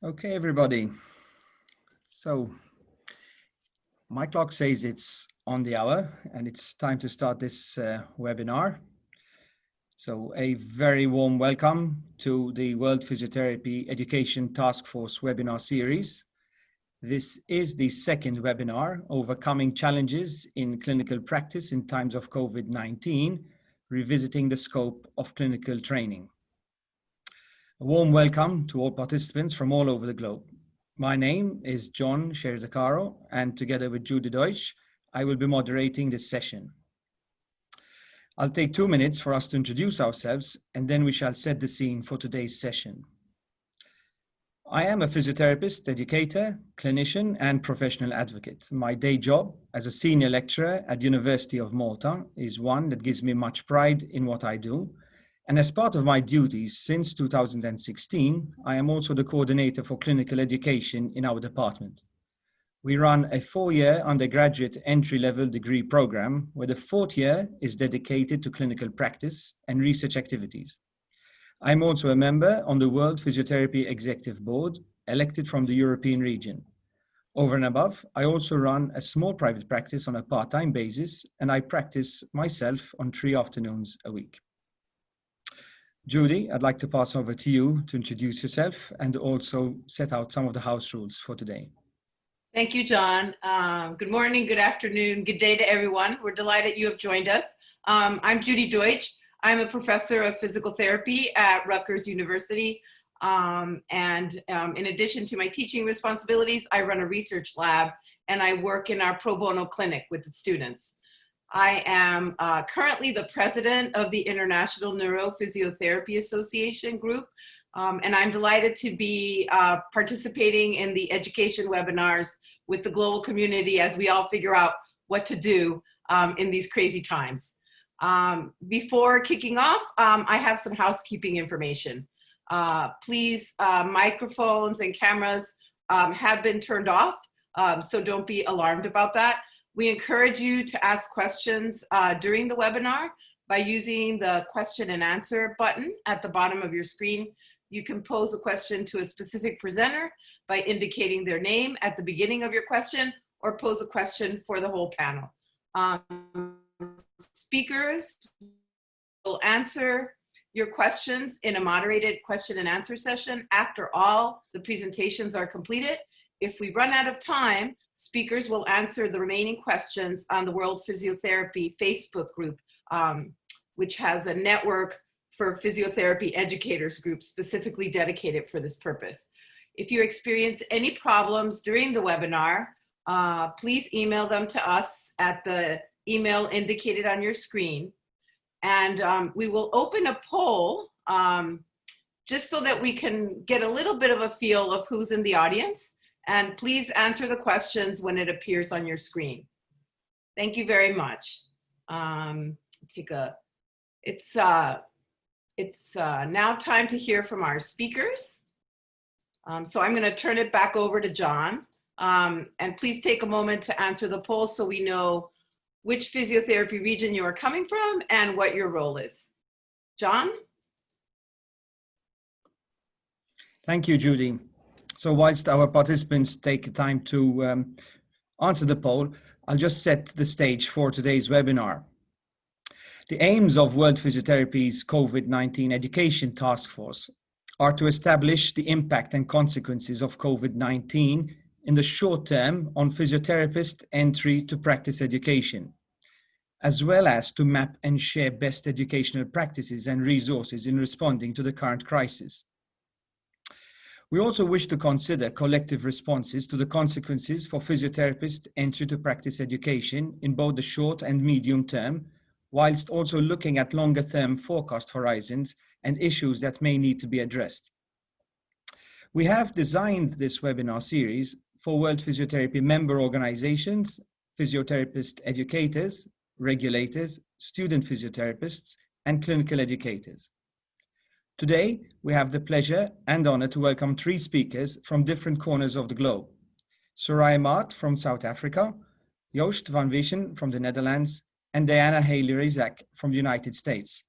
Okay, everybody. So my clock says it's on the hour and it's time to start this webinar. So a very warm welcome to the World Physiotherapy Education Task Force webinar series. This is the second webinar, Overcoming Challenges in Clinical Practice in Times of COVID-19, Revisiting the Scope of Clinical Training. A warm welcome to all participants from all over the globe. My name is Caro, and together with Judith Deutsch, I will be moderating this session. I'll take 2 minutes for us to introduce ourselves, and then we shall set the scene for today's session. I am a physiotherapist, educator, clinician, and professional advocate. My day job as a senior lecturer at University of Malta is one that gives me much pride in what I do. And as part of my duties since 2016, I am also the coordinator for clinical education in our department. We run a 4-year undergraduate entry-level degree program where the 4th year is dedicated to clinical practice and research activities. I'm also a member on the World Physiotherapy Executive Board, elected from the European region. Over and above, I also run a small private practice on a part-time basis, and I practice myself on 3 afternoons a week. Judy, I'd like to pass over to you to introduce yourself and also set out some of the house rules for today. Thank you, John. Good morning, good afternoon, good day to everyone. We're delighted you have joined us. I'm Judy Deutsch. I'm a professor of physical therapy at Rutgers University. In addition to my teaching responsibilities, I run a research lab and I work in our pro bono clinic with the students. I am currently the president of the International Neurophysiotherapy Association group, and I'm delighted to be participating in the education webinars with the global community as we all figure out what to do in these crazy times. Before kicking off, I have some housekeeping information. Please, microphones and cameras have been turned off, so don't be alarmed about that. We encourage you to ask questions during the webinar by using the question and answer button at the bottom of your screen. You can pose a question to a specific presenter by indicating their name at the beginning of your question, or pose a question for the whole panel. Speakers will answer your questions in a moderated question and answer session after all the presentations are completed. If we run out of time, speakers will answer the remaining questions on the World Physiotherapy Facebook group, which has a network for physiotherapy educators group specifically dedicated for this purpose. If you experience any problems during the webinar, please email them to us at the email indicated on your screen. And we will open a poll just so that we can get a little bit of a feel of who's in the audience. And please answer the questions when it appears on your screen. Thank you very much. It's now time to hear from our speakers. So I'm going to turn it back over to John. And please take a moment to answer the poll so we know which physiotherapy region you are coming from and what your role is. John? Thank you, Judy. So whilst our participants take time to answer the poll, I'll just set the stage for today's webinar. The aims of World Physiotherapy's COVID-19 Education Task Force are to establish the impact and consequences of COVID-19 in the short term on physiotherapist entry to practice education, as well as to map and share best educational practices and resources in responding to the current crisis. We also wish to consider collective responses to the consequences for physiotherapist entry to practice education in both the short and medium term, whilst also looking at longer term forecast horizons and issues that may need to be addressed. We have designed this webinar series for World Physiotherapy member organizations, physiotherapist educators, regulators, student physiotherapists, and clinical educators. Today, we have the pleasure and honor to welcome 3 speakers from different corners of the globe. Soraya Maart from South Africa, Joost van WIjchen from the Netherlands, and Dyanna Haley-Rezac from the United States.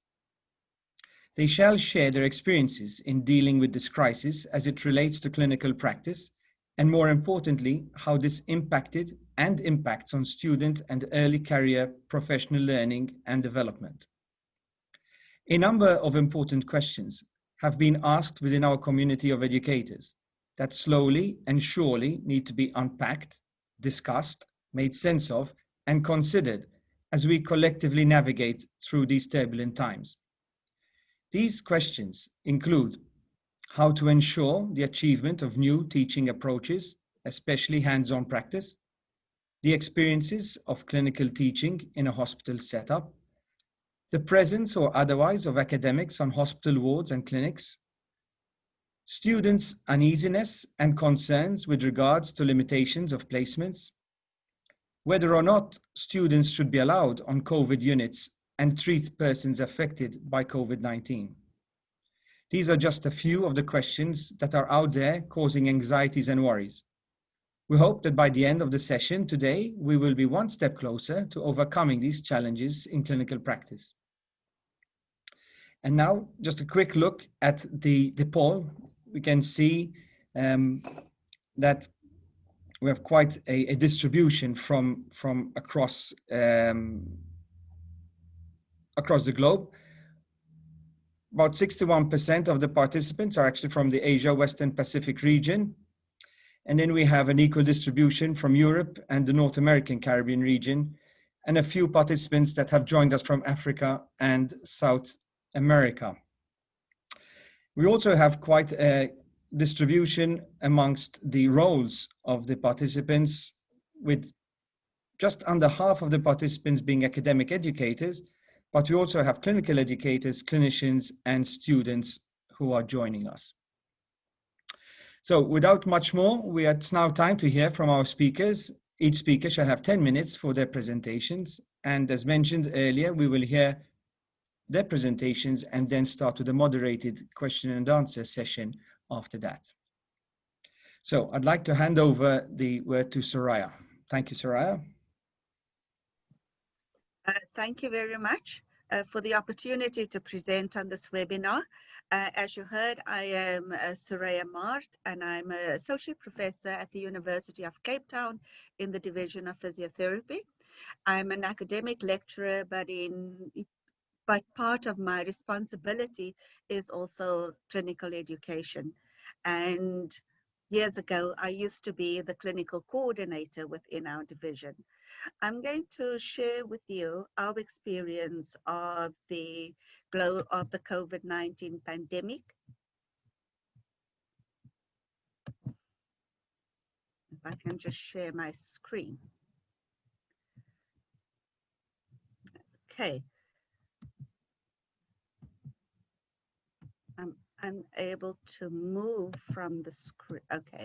They shall share their experiences in dealing with this crisis as it relates to clinical practice, and more importantly, how this impacted and impacts on student and early career professional learning and development. A number of important questions have been asked within our community of educators that slowly and surely need to be unpacked, discussed, made sense of, and considered as we collectively navigate through these turbulent times. These questions include how to ensure the achievement of new teaching approaches, especially hands-on practice, the experiences of clinical teaching in a hospital setup, the presence or otherwise of academics on hospital wards and clinics, students' uneasiness and concerns with regards to limitations of placements, whether or not students should be allowed on COVID units and treat persons affected by COVID-19. These are just a few of the questions that are out there causing anxieties and worries. We hope that by the end of the session today, we will be one step closer to overcoming these challenges in clinical practice. And now, just a quick look at the poll. We can see that we have quite a distribution from across the globe. About 61% of the participants are actually from the Asia Western Pacific region. And then we have an equal distribution from Europe and the North American Caribbean region, and a few participants that have joined us from Africa and South America. We also have quite a distribution amongst the roles of the participants, with just under half of the participants being academic educators, but we also have clinical educators, clinicians, and students who are joining us. So without much more, it's now time to hear from our speakers. Each speaker shall have 10 minutes for their presentations. And as mentioned earlier, we will hear their presentations and then start with a moderated question and answer session after that. So I'd like to hand over the word to Soraya. Thank you, Soraya. Thank you very much for the opportunity to present on this webinar. As you heard, I am Soraya Maart, and I'm an associate professor at the University of Cape Town in the Division of Physiotherapy. I'm an academic lecturer, but part of my responsibility is also clinical education. And years ago, I used to be the clinical coordinator within our division. I'm going to share with you our experience of the COVID-19 pandemic. If I can just share my screen. Okay. I'm unable to move from the screen. Okay,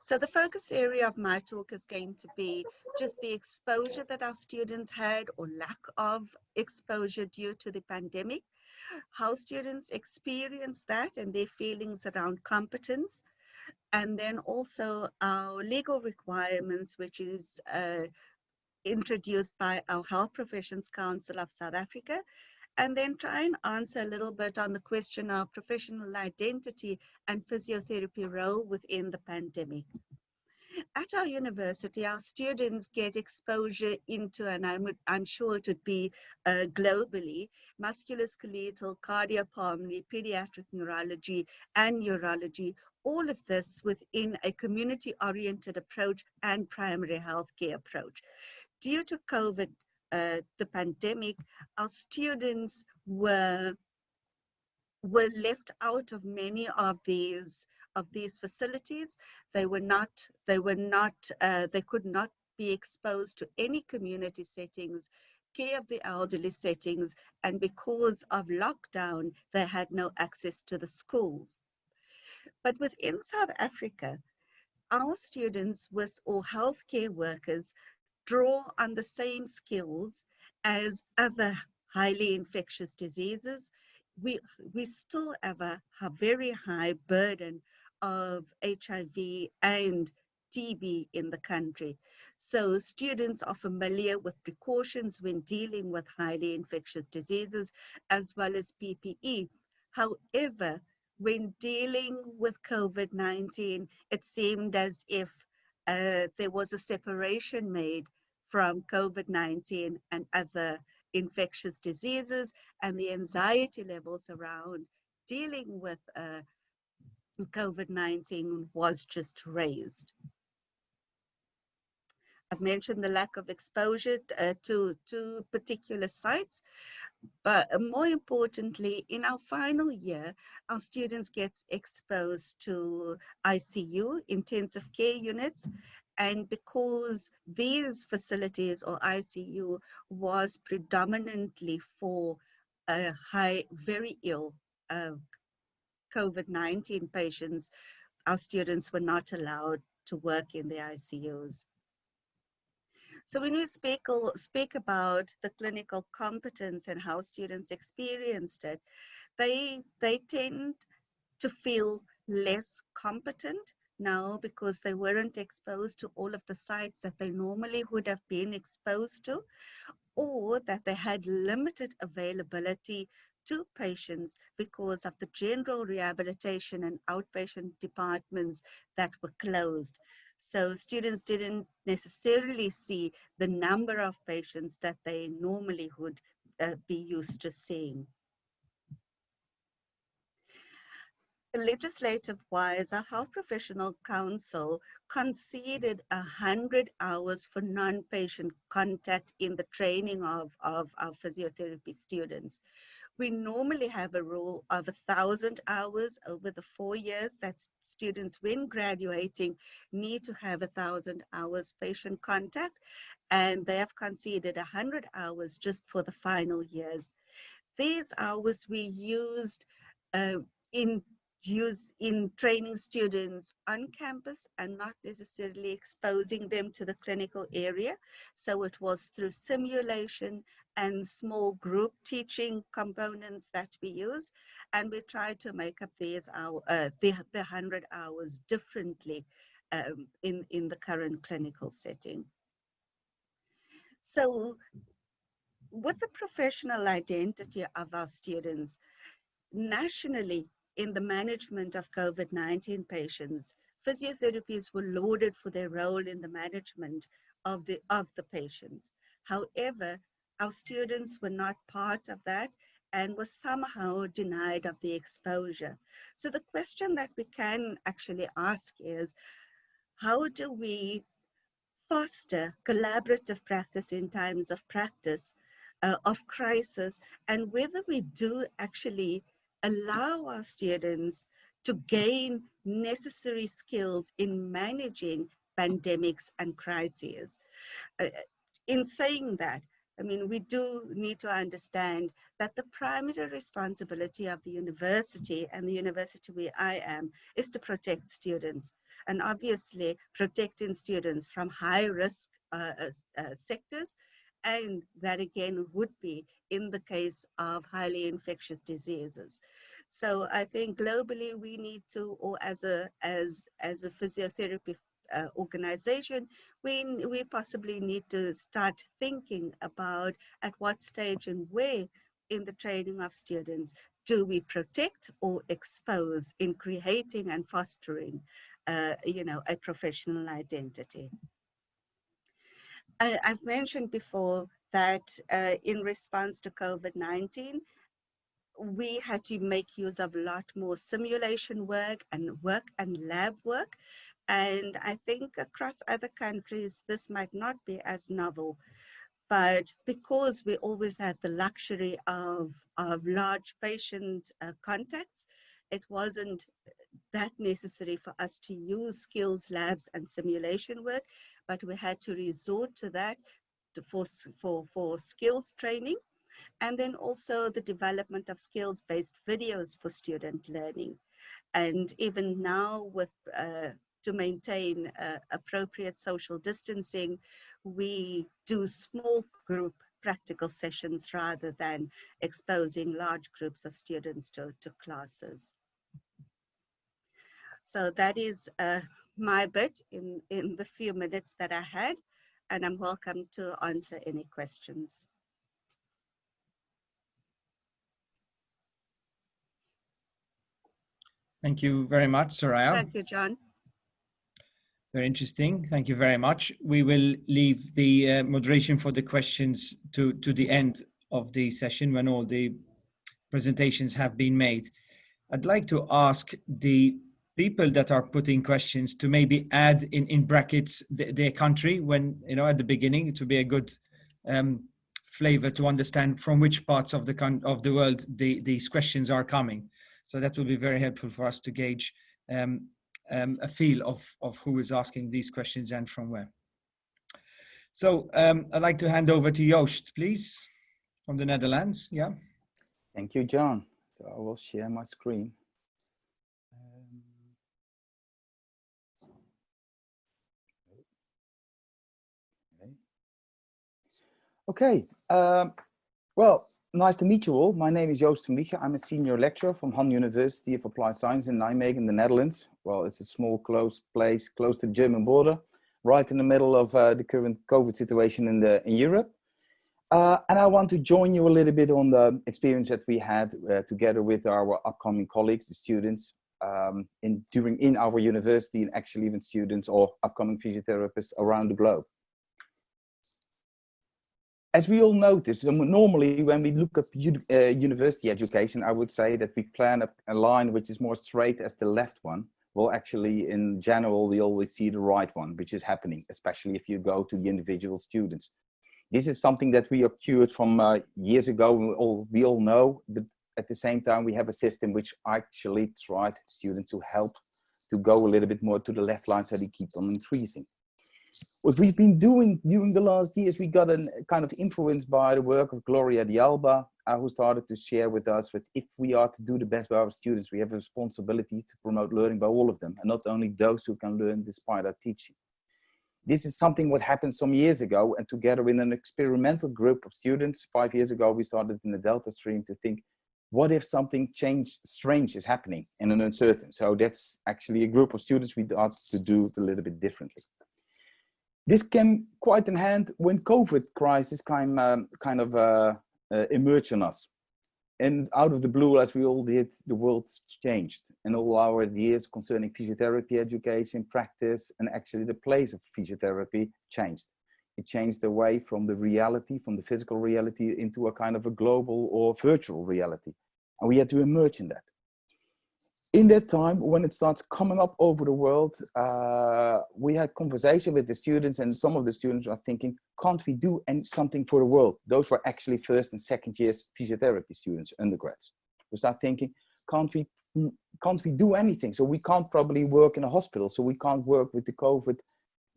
so the focus area of my talk is going to be just the exposure that our students had or lack of exposure due to the pandemic, how students experience that and their feelings around competence, and then also our legal requirements, which is introduced by our Health Professions Council of South Africa, and then try and answer a little bit on the question of professional identity and physiotherapy role within the pandemic. At our university, our students get exposure into, and I'm sure it would be globally, musculoskeletal, cardiopulmonary, pediatric neurology, and urology, all of this within a community-oriented approach and primary healthcare approach. Due to COVID, the pandemic, our students were left out of many of these facilities. They could not be exposed to any community settings, care of the elderly settings, and because of lockdown, they had no access to the schools. But within South Africa, our students or healthcare workers draw on the same skills as other highly infectious diseases. We still have a very high burden of HIV and TB in the country. So students are familiar with precautions when dealing with highly infectious diseases, as well as PPE. However, when dealing with COVID-19, it seemed as if there was a separation made from COVID-19 and other infectious diseases, and the anxiety levels around dealing with COVID-19 was just raised. I've mentioned the lack of exposure to particular sites, but more importantly, in our final year, our students get exposed to ICU, intensive care units, and because these facilities or ICU was predominantly for very ill COVID-19 patients, our students were not allowed to work in the ICUs. So when we speak about the clinical competence and how students experienced it, they tend to feel less competent now because they weren't exposed to all of the sites that they normally would have been exposed to, or that they had limited availability to patients because of the general rehabilitation and outpatient departments that were closed. So students didn't necessarily see the number of patients that they normally would be used to seeing. Legislative-wise, our Health Professional Council conceded 100 hours for non-patient contact in the training of our physiotherapy students. We normally have a rule of 1,000 hours over the 4 years that students, when graduating, need to have 1,000 hours patient contact, and they have conceded 100 hours just for the final years. These hours we used in training students on campus and not necessarily exposing them to the clinical area. So it was through simulation and small group teaching components that we used, and we tried to make up the 100 hours differently in the current clinical setting. So with the professional identity of our students, nationally, in the management of COVID-19 patients, physiotherapists were lauded for their role in the management of the patients. However, our students were not part of that and were somehow denied of the exposure. So the question that we can actually ask is, how do we foster collaborative practice in times of crisis, and whether we do actually allow our students to gain necessary skills in managing pandemics and crises. In saying that, I mean, we do need to understand that the primary responsibility of the university and the university where I am is to protect students, and obviously protecting students from high risk sectors, and that again would be in the case of highly infectious diseases. So I think globally we need to, or as a physiotherapy organization, we possibly need to start thinking about at what stage and where in the training of students do we protect or expose in creating and fostering a professional identity. I've mentioned before that in response to COVID-19, we had to make use of a lot more simulation work and lab work. And I think across other countries, this might not be as novel, but because we always had the luxury of large patient contacts, it wasn't that necessary for us to use skills labs and simulation work, but we had to resort to that for skills training, and then also the development of skills-based videos for student learning. And even now, with to maintain appropriate social distancing, we do small group practical sessions rather than exposing large groups of students to classes. So that is my bit in the few minutes that I had, and I'm welcome to answer any questions. Thank you very much, Soraya. Thank you, John. Very interesting. Thank you very much. We will leave the moderation for the questions to the end of the session when all the presentations have been made. I'd like to ask the people that are putting questions to maybe add in brackets their country when, you know, at the beginning, to be a good flavor to understand from which parts of the world these questions are coming. So that will be very helpful for us to gauge a feel of who is asking these questions and from where. So I'd like to hand over to Joost, please, from the Netherlands. Yeah. Thank you, John. So I will share my screen. Okay. Well, nice to meet you all. My name is Joost. I'm a senior lecturer from Han University of Applied Science in Nijmegen, the Netherlands. Well, it's a small, close place close to the German border, right in the middle of the current COVID situation in Europe. And I want to join you a little bit on the experience that we had together with our upcoming colleagues, the students, in our university, and actually even students or upcoming physiotherapists around the globe. As we all notice, normally when we look at university education, I would say that we plan a line which is more straight as the left one. Well, actually, in general, we always see the right one, which is happening, especially if you go to the individual students. This is something that we occurred from years ago, and we all know, but at the same time, we have a system which actually tried students to help to go a little bit more to the left line so they keep on increasing. What we've been doing during the last years, we got a kind of influenced by the work of Gloria de Alba, who started to share with us that if we are to do the best by our students, we have a responsibility to promote learning by all of them, and not only those who can learn despite our teaching. This is something what happened some years ago, and together in an experimental group of students, 5 years ago, we started in the Delta stream to think, what if something strange is happening and an uncertain? So that's actually a group of students we thought to do it a little bit differently. This came quite in hand when COVID crisis kind of emerged on us. And out of the blue, as we all did, the world changed. And all our ideas concerning physiotherapy education, practice, and actually the place of physiotherapy changed. It changed away from the reality, from the physical reality, into a kind of a global or virtual reality. And we had to emerge in that. In that time, when it starts coming up over the world, we had conversation with the students, and some of the students are thinking, can't we do something for the world? Those were actually first and second years physiotherapy students, undergrads. We start thinking, can't we do anything? So we can't probably work in a hospital, so we can't work with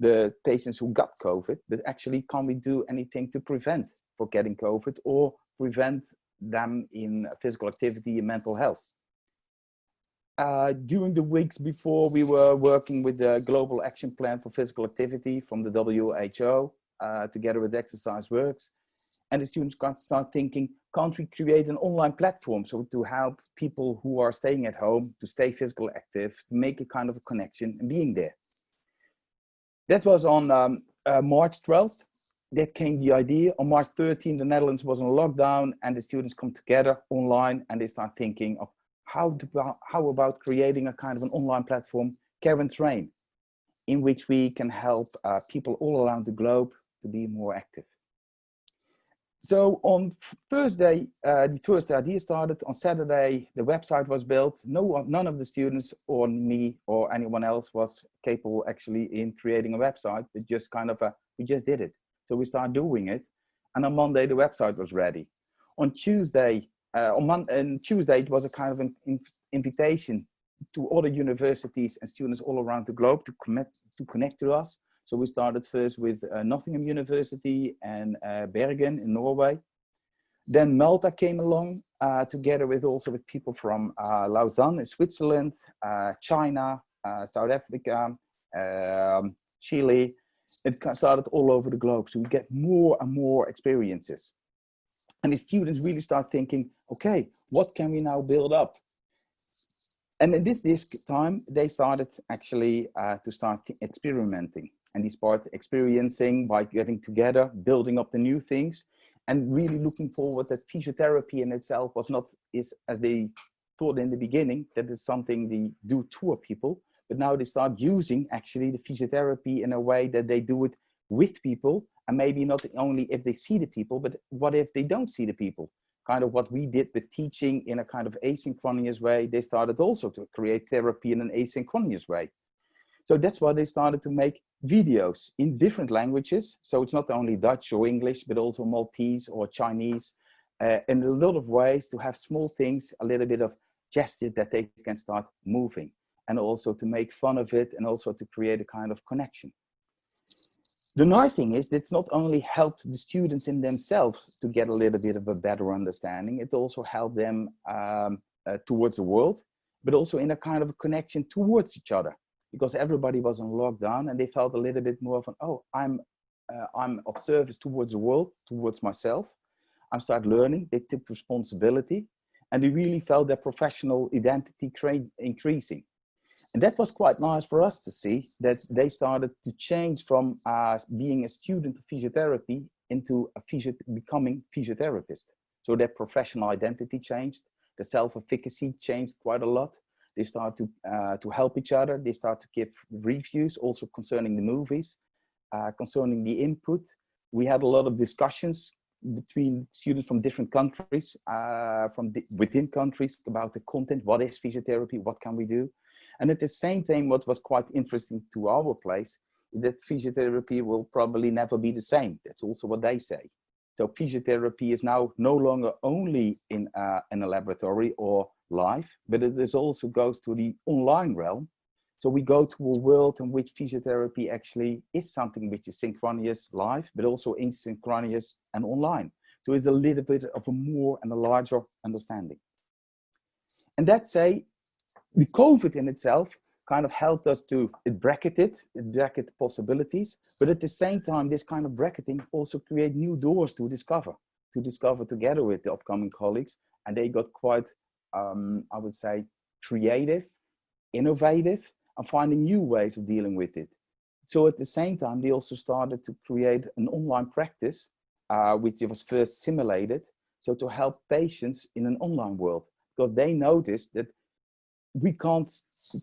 the patients who got COVID, but actually, can we do anything to prevent for getting COVID or prevent them in physical activity and mental health? During the weeks before, we were working with the Global Action Plan for Physical Activity from the WHO, together with Exercise Works. And the students got to start thinking, can't we create an online platform so to help people who are staying at home to stay physically active, to make a kind of a connection and being there. That was on March 12th. That came the idea. On March 13th, the Netherlands was on lockdown, and the students come together online and they start thinking of how about creating a kind of an online platform, Care and Train, in which we can help people all around the globe to be more active. So on Thursday, the first idea started. On Saturday, the website was built. None of the students or me or anyone else was capable actually in creating a website, but just kind of we just did it. So we started doing it. And on Monday, the website was ready. On Tuesday, it was a kind of an invitation to other universities and students all around the globe to connect to us. So we started first with Nottingham University and Bergen in Norway. Then Malta came along together with people from Lausanne in Switzerland, China, South Africa, Chile. It started all over the globe. So we get more and more experiences. And the students really start thinking, okay, what can we now build up? And in this time, they started actually to start experimenting. And they started experiencing by getting together, building up the new things, and really looking forward that physiotherapy in itself was not, as they thought in the beginning that it's something they do to people, but now they start using actually the physiotherapy in a way that they do it with people, and maybe not only if they see the people, but what if they don't see the people? Kind of what we did with teaching in a kind of asynchronous way, they started also to create therapy in an asynchronous way. So that's why they started to make videos in different languages. So it's not only Dutch or English, but also Maltese or Chinese, in a lot of ways to have small things, a little bit of gesture that they can start moving, and also to make fun of it, and also to create a kind of connection. The nice thing is that it's not only helped the students in themselves to get a little bit of a better understanding, it also helped them towards the world, but also in a kind of a connection towards each other, because everybody was on lockdown and they felt a little bit more of an, oh, I'm of service towards the world, towards myself. I started learning, they took responsibility, and they really felt their professional identity increasing. And that was quite nice for us to see, that they started to change from being a student of physiotherapy into becoming physiotherapist. So their professional identity changed, the self-efficacy changed quite a lot. They start to help each other. They start to give reviews also concerning the movies, concerning the input. We had a lot of discussions between students from different countries, within countries, about the content. What is physiotherapy? What can we do? And at the same time, what was quite interesting to our place is that physiotherapy will probably never be the same. That's also what they say. So physiotherapy is now no longer only in a laboratory or live, but it is also goes to the online realm. So we go to a world in which physiotherapy actually is something which is synchronous live, but also asynchronous and online. So it's a little bit of a more and a larger understanding. And that say, the COVID in itself kind of helped us to bracket possibilities, but at the same time, this kind of bracketing also create new doors to discover together with the upcoming colleagues. And they got quite, I would say, creative, innovative, and finding new ways of dealing with it. So at the same time, they also started to create an online practice, which was first simulated, so to help patients in an online world, because they noticed that we can't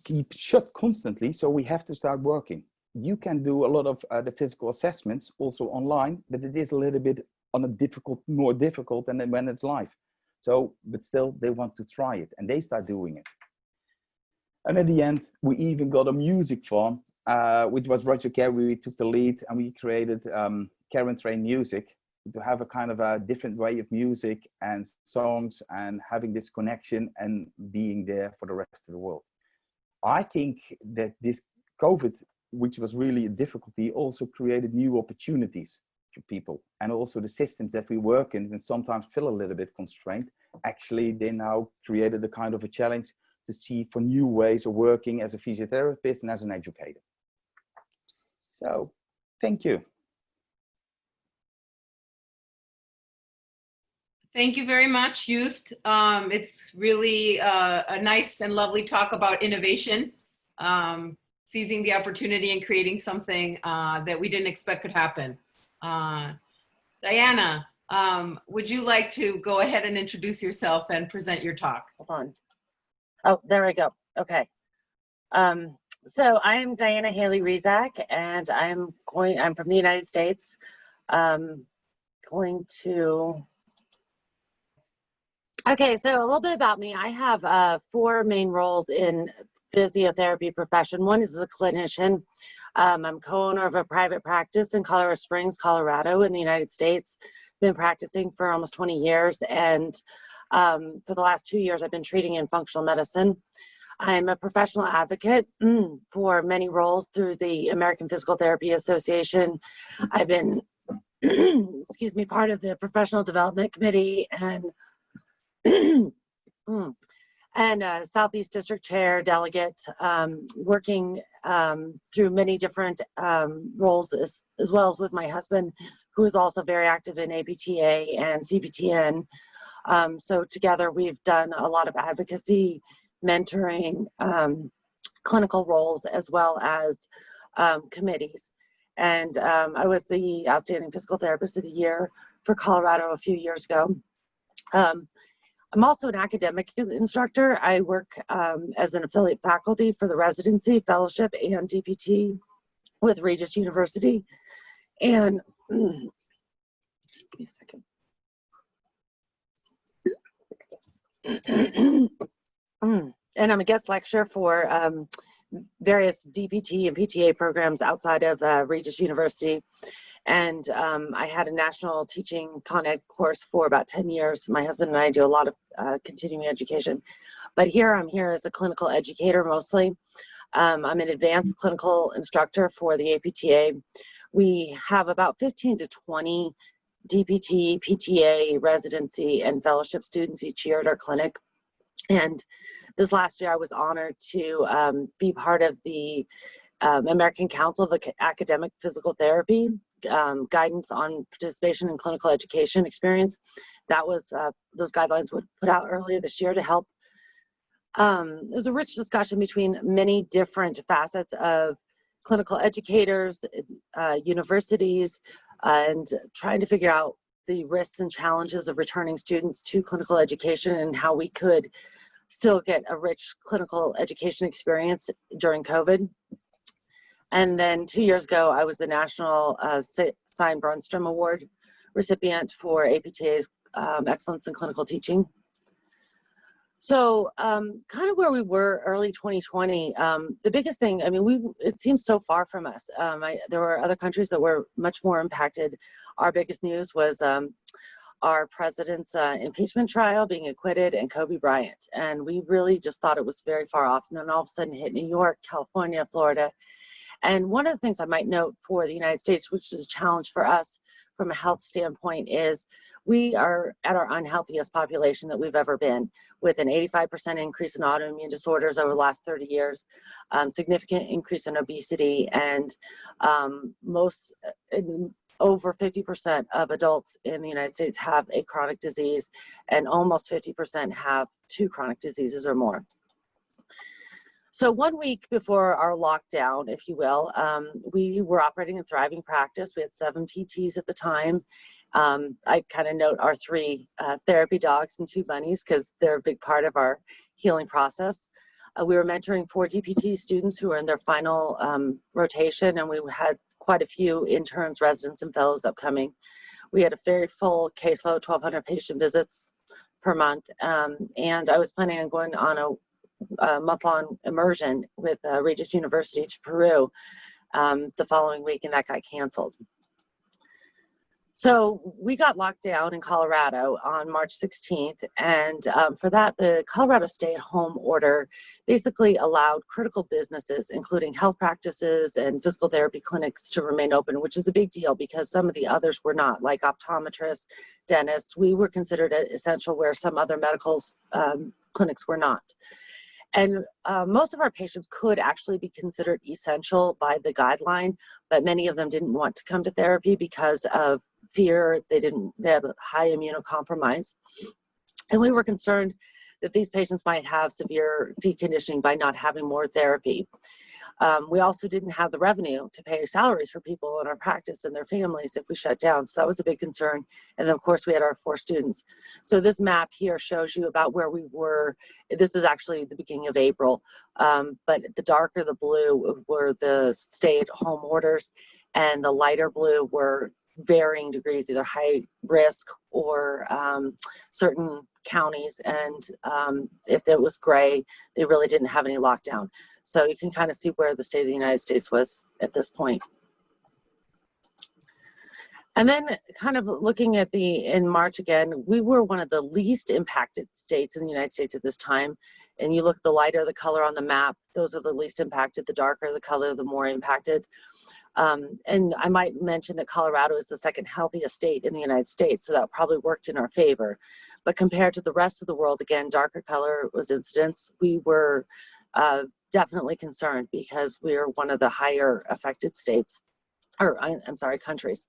keep shut constantly, so we have to start working. You can do a lot of the physical assessments also online, but it is a little bit more difficult than when it's live. So, but still, they want to try it, and they start doing it. And at the end, we even got a music form, which was Roger Carey. We took the lead, and we created Karen Train Music to have a kind of a different way of music and songs and having this connection and being there for the rest of the world. I think that this COVID, which was really a difficulty, also created new opportunities for people, and also the systems that we work in and sometimes feel a little bit constrained. Actually, they now created a kind of a challenge to see for new ways of working as a physiotherapist and as an educator. So, thank you. Thank you very much, Joost. It's really a nice and lovely talk about innovation, seizing the opportunity and creating something that we didn't expect could happen. Dyanna, would you like to go ahead and introduce yourself and present your talk? Hold on. Oh, there we go. Okay. So I'm Dyanna Haley-Rezac, and I'm from the United States. Okay, so a little bit about me. I have 4 main roles in physiotherapy profession. One is as a clinician. I'm co-owner of a private practice in Colorado Springs, Colorado, in the United States. Been practicing for almost 20 years, and for the last 2 years, I've been treating in functional medicine. I'm a professional advocate for many roles through the American Physical Therapy Association. I've been, excuse me, part of the Professional Development Committee and Southeast District Chair, Delegate, working through many different roles, as well as with my husband, who is also very active in APTA and CPTN. So together we've done a lot of advocacy, mentoring, clinical roles, as well as committees. And I was the Outstanding Physical Therapist of the Year for Colorado a few years ago. I'm also an academic instructor. I work as an affiliate faculty for the residency, fellowship, and DPT with Regis University. And give me a second. And I'm a guest lecturer for various DPT and PTA programs outside of Regis University. And I had a national teaching Con Ed course for about 10 years. My husband and I do a lot of continuing education. But I'm here as a clinical educator mostly. I'm an advanced clinical instructor for the APTA. We have about 15 to 20 DPT, PTA, residency, and fellowship students each year at our clinic. And this last year, I was honored to be part of the American Council of Academic Physical Therapy guidance on participation in clinical education experience. That was, those guidelines were put out earlier this year to help. It was a rich discussion between many different facets of clinical educators, universities, and trying to figure out the risks and challenges of returning students to clinical education and how we could still get a rich clinical education experience during COVID. And then 2 years ago, I was the National Sign Brunstrom Award recipient for APTA's Excellence in Clinical Teaching. So kind of where we were early 2020, the biggest thing, I mean, it seems so far from us. There were other countries that were much more impacted. Our biggest news was our president's impeachment trial, being acquitted, and Kobe Bryant. And we really just thought it was very far off. And then all of a sudden hit New York, California, Florida. And one of the things I might note for the United States, which is a challenge for us from a health standpoint, is we are at our unhealthiest population that we've ever been, with an 85% increase in autoimmune disorders over the last 30 years, significant increase in obesity, and over 50% of adults in the United States have a chronic disease, and almost 50% have 2 chronic diseases or more. So 1 week before our lockdown, if you will, we were operating in thriving practice. We had 7 PTs at the time. I kind of note our 3 therapy dogs and 2 bunnies because they're a big part of our healing process. We were mentoring 4 DPT students who were in their final rotation, and we had quite a few interns, residents, and fellows upcoming. We had a very full caseload, 1,200 patient visits per month, and I was planning on going on a month-long immersion with Regis University to Peru the following week, and that got canceled. So we got locked down in Colorado on March 16th, and for that, the Colorado stay-at-home order basically allowed critical businesses, including health practices and physical therapy clinics, to remain open, which is a big deal because some of the others were not, like optometrists, dentists. We were considered essential where some other medical clinics were not. And most of our patients could actually be considered essential by the guideline, but many of them didn't want to come to therapy because of fear. They had high immunocompromise. And we were concerned that these patients might have severe deconditioning by not having more therapy. We also didn't have the revenue to pay salaries for people in our practice and their families if we shut down. So that was a big concern. And then of course we had our 4 students. So this map here shows you about where we were. This is actually the beginning of April, but the darker the blue were the stay-at-home orders, and the lighter blue were varying degrees, either high risk or certain counties. And if it was gray, they really didn't have any lockdown. So you can kind of see where the state of the United States was at this point. And then kind of looking at in March again, we were one of the least impacted states in the United States at this time. And you look at the lighter the color on the map, those are the least impacted. The darker the color, the more impacted. And I might mention that Colorado is the 2nd healthiest state in the United States, so that probably worked in our favor. But compared to the rest of the world, again, darker color was incidence. We were definitely concerned because we are one of the higher affected states, or I'm sorry, countries.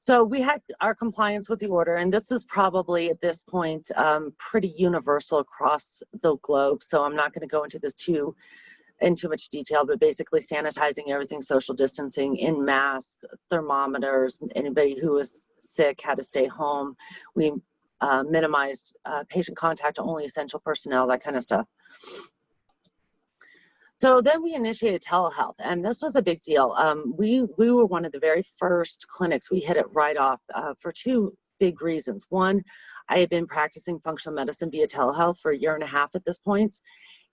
So we had our compliance with the order, and this is probably at this point pretty universal across the globe. So I'm not going to go into this in too much detail, but basically sanitizing everything, social distancing, in masks, thermometers. Anybody who was sick had to stay home. We minimized patient contact to only essential personnel, that kind of stuff. So then we initiated telehealth, and this was a big deal. We were one of the very first clinics. We hit it right off for two big reasons. One, I had been practicing functional medicine via telehealth for a year and a half at this point,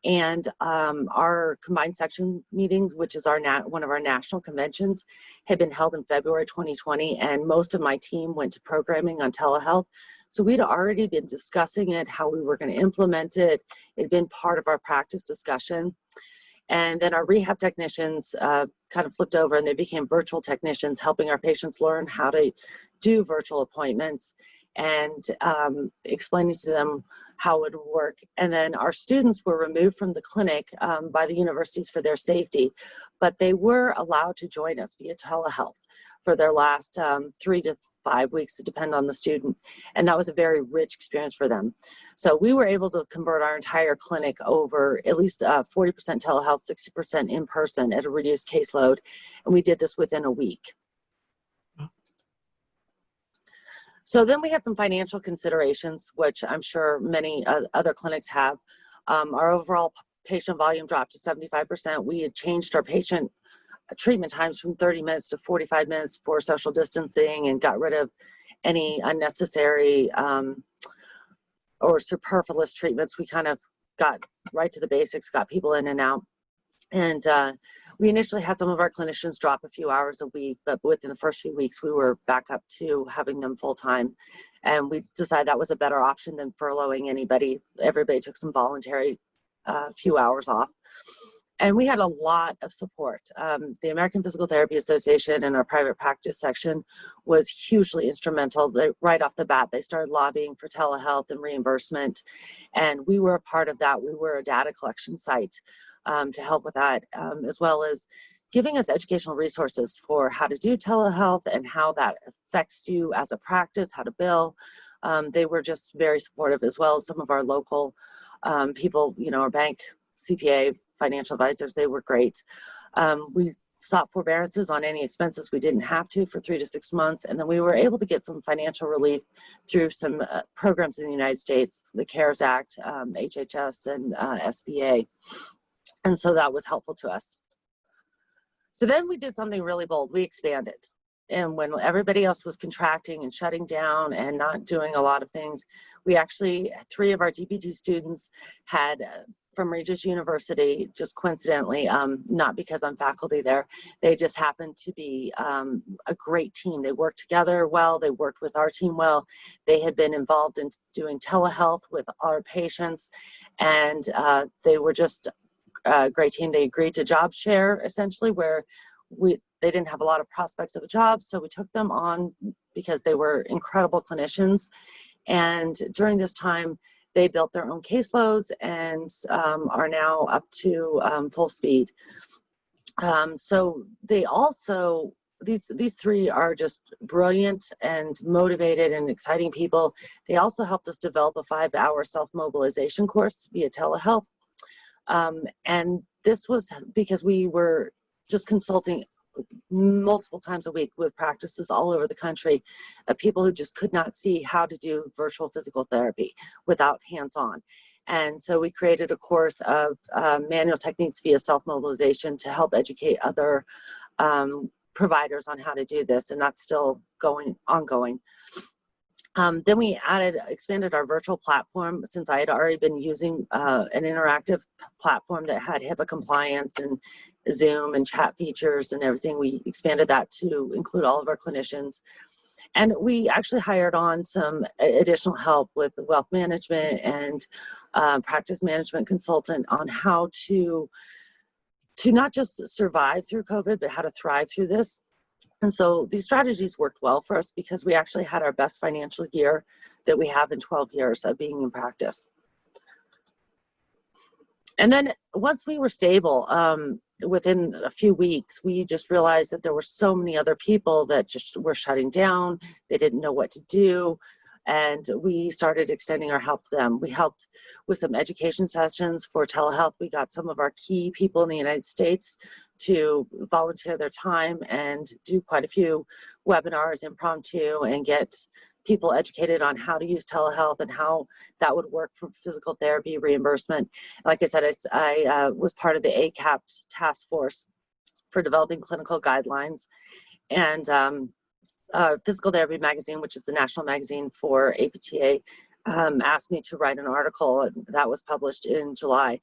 and our combined section meetings, which is one of our national conventions, had been held in February 2020, and most of my team went to programming on telehealth. So we'd already been discussing it, how we were going to implement it. It had been part of our practice discussion. And then our rehab technicians kind of flipped over and they became virtual technicians, helping our patients learn how to do virtual appointments and explaining to them how it would work. And then our students were removed from the clinic by the universities for their safety, but they were allowed to join us via telehealth for their last 3 to 5 weeks, to depend on the student. And that was a very rich experience for them. So we were able to convert our entire clinic over at least 40% telehealth, 60% in person at a reduced caseload. And we did this within a week. So then we had some financial considerations, which I'm sure many other clinics have. Our overall patient volume dropped to 75%. We had changed our patient treatment times from 30 minutes to 45 minutes for social distancing and got rid of any unnecessary or superfluous treatments. We kind of got right to the basics, got people in and out. And we initially had some of our clinicians drop a few hours a week, but within the first few weeks, we were back up to having them full time. And we decided that was a better option than furloughing anybody. Everybody took some voluntary few hours off. And we had a lot of support. The American Physical Therapy Association and our private practice section was hugely instrumental. Right off the bat, they started lobbying for telehealth and reimbursement. And we were a part of that. We were a data collection site to help with that, as well as giving us educational resources for how to do telehealth and how that affects you as a practice, how to bill. They were just very supportive, as well as some of our local people, you know, our bank, CPA, financial advisors. They were great. We sought forbearances on any expenses we didn't have to for 3 to 6 months, and then we were able to get some financial relief through some programs in the United States, the CARES Act, HHS, and SBA, and so that was helpful to us. So then we did something really bold. We expanded. And when everybody else was contracting and shutting down and not doing a lot of things, we actually, 3 of our DPT students had from Regis University, just coincidentally, not because I'm faculty there, they just happened to be a great team. They worked together well, they worked with our team well. They had been involved in doing telehealth with our patients, and they were just a great team. They agreed to job share, essentially, where they didn't have a lot of prospects of a job, so we took them on because they were incredible clinicians. And during this time, they built their own caseloads and are now up to full speed. So they also, these 3 are just brilliant and motivated and exciting people. They also helped us develop a 5-hour self-mobilization course via telehealth. And this was because we were just consulting multiple times a week with practices all over the country, people who just could not see how to do virtual physical therapy without hands-on. And so we created a course of manual techniques via self-mobilization to help educate other providers on how to do this, and that's still ongoing. Then we expanded our virtual platform, since I had already been using an interactive platform that had HIPAA compliance and Zoom and chat features and everything. We expanded that to include all of our clinicians. And we actually hired on some additional help with wealth management and practice management consultant on how to not just survive through COVID, but how to thrive through this. And so these strategies worked well for us because we actually had our best financial year that we have in 12 years of being in practice. And then once we were stable, within a few weeks, we just realized that there were so many other people that just were shutting down. They didn't know what to do. And we started extending our help to them. We helped with some education sessions for telehealth. We got some of our key people in the United States to volunteer their time and do quite a few webinars impromptu and get people educated on how to use telehealth and how that would work for physical therapy reimbursement. Like I said, I was part of the ACAP task force for developing clinical guidelines, and Physical Therapy Magazine, which is the national magazine for APTA, asked me to write an article, and that was published in July.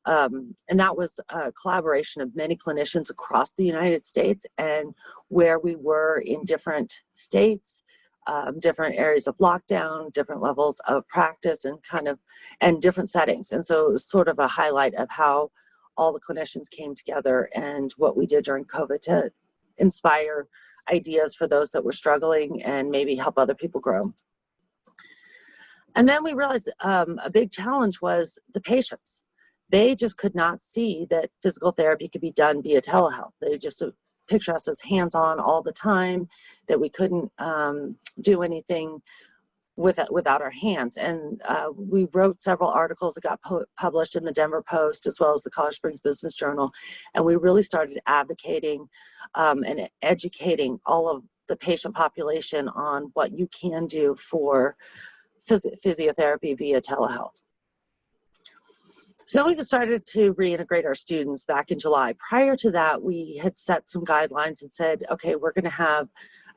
And that was a collaboration of many clinicians across the United States, and where we were in different states, different areas of lockdown, different levels of practice, and different settings. And so it was sort of a highlight of how all the clinicians came together and what we did during COVID to inspire ideas for those that were struggling and maybe help other people grow. And then we realized a big challenge was the patients. They just could not see that physical therapy could be done via telehealth. They just picture us as hands-on all the time, that we couldn't do anything without our hands. And we wrote several articles that got published in the Denver Post as well as the Colorado Springs Business Journal. And we really started advocating and educating all of the patient population on what you can do for physiotherapy via telehealth. So we started to reintegrate our students back in July. Prior to that, we had set some guidelines and said, okay, we're going to have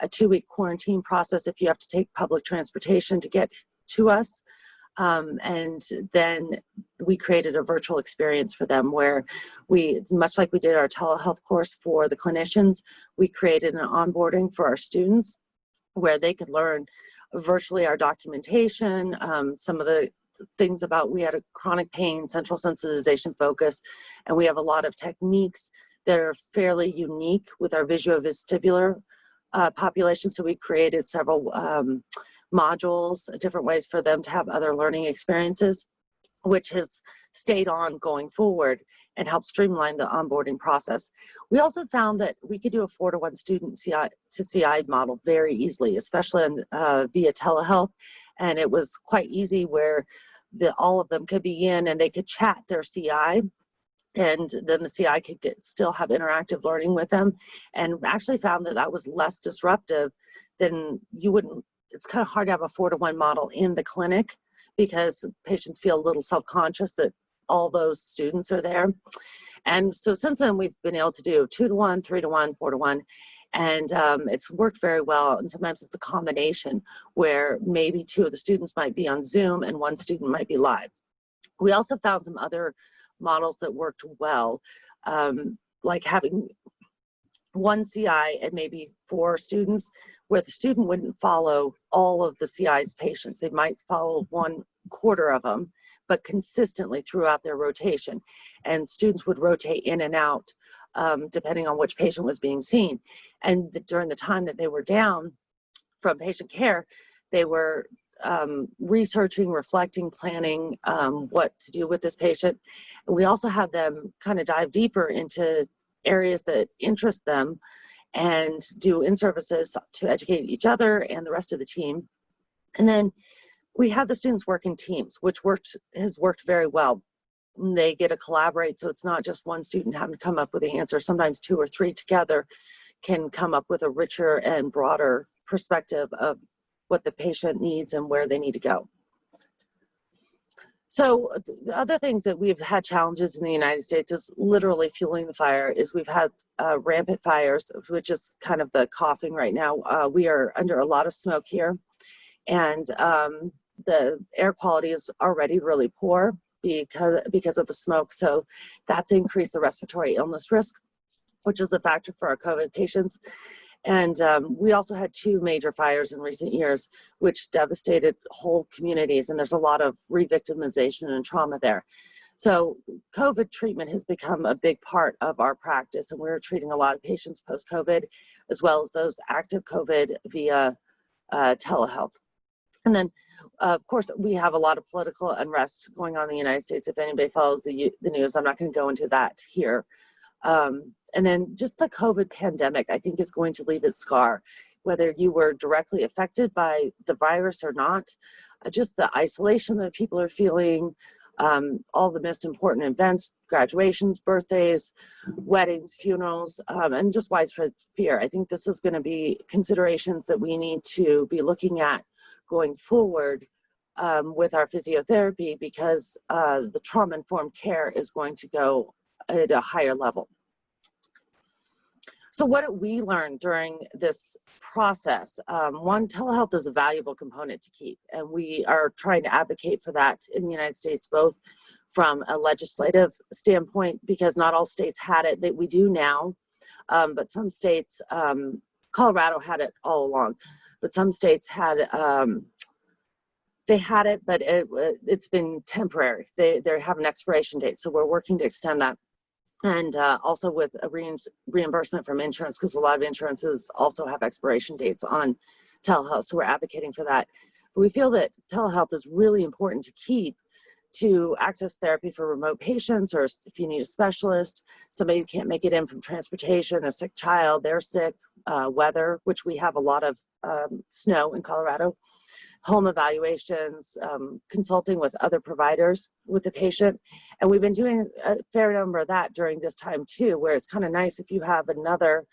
a 2-week quarantine process if you have to take public transportation to get to us. And then we created a virtual experience for them where we, much like we did our telehealth course for the clinicians, we created an onboarding for our students where they could learn virtually our documentation, some of the things about, we had a chronic pain, central sensitization focus, and we have a lot of techniques that are fairly unique with our visual-vestibular population. So we created several modules, different ways for them to have other learning experiences, which has stayed on going forward and helped streamline the onboarding process. We also found that we could do a 4-to-1 student to CI model very easily, especially via telehealth. And it was quite easy where all of them could be in and they could chat their CI, and then the CI could still have interactive learning with them, and actually found that that was less disruptive than you wouldn't. It's kind of hard to have a 4-to-1 model in the clinic because patients feel a little self-conscious that all those students are there. And so since then, we've been able to do 2-to-1, 3-to-1, 4-to-1, and it's worked very well. And sometimes it's a combination where maybe 2 of the students might be on Zoom and 1 student might be live. We also found some other models that worked well, like having 1 CI and maybe 4 students, where the student wouldn't follow all of the CI's patients. They might follow 1/4 of them, but consistently throughout their rotation. And students would rotate in and out depending on which patient was being seen. And during the time that they were down from patient care, they were researching, reflecting, planning what to do with this patient. And we also had them kind of dive deeper into areas that interest them and do in-services to educate each other and the rest of the team. And then we have the students work in teams, which has worked very well. They get to collaborate, so it's not just 1 student having to come up with the answer. Sometimes 2 or 3 together can come up with a richer and broader perspective of what the patient needs and where they need to go. So the other things that we've had challenges in the United States is literally fueling the fire. Is we've had rampant fires, which is kind of the coughing right now. We are under a lot of smoke here, and the air quality is already really poor because of the smoke. So that's increased the respiratory illness risk, which is a factor for our COVID patients. And we also had 2 major fires in recent years, which devastated whole communities. And there's a lot of re-victimization and trauma there. So COVID treatment has become a big part of our practice. And we're treating a lot of patients post-COVID, as well as those active COVID via telehealth. And then, of course, we have a lot of political unrest going on in the United States. If anybody follows the news, I'm not going to go into that here. And then just the COVID pandemic, I think, is going to leave its scar, whether you were directly affected by the virus or not. Just the isolation that people are feeling, all the missed important events, graduations, birthdays, weddings, funerals, and just widespread fear. I think this is going to be considerations that we need to be looking at going forward with our physiotherapy, because the trauma-informed care is going to go at a higher level. So what did we learn during this process? One, telehealth is a valuable component to keep, and we are trying to advocate for that in the United States, both from a legislative standpoint, because not all states had it, that we do now, but some states, Colorado had it all along, but some states had, they had it, but it's been temporary. They have an expiration date, so we're working to extend that. And also with a reimbursement from insurance, because a lot of insurances also have expiration dates on telehealth, so we're advocating for that. But we feel that telehealth is really important to keep, to access therapy for remote patients, or if you need a specialist, somebody who can't make it in from transportation, a sick child, they're sick, weather, which we have a lot of snow in Colorado, home evaluations, consulting with other providers with the patient. And we've been doing a fair number of that during this time too, where it's kind of nice if you have another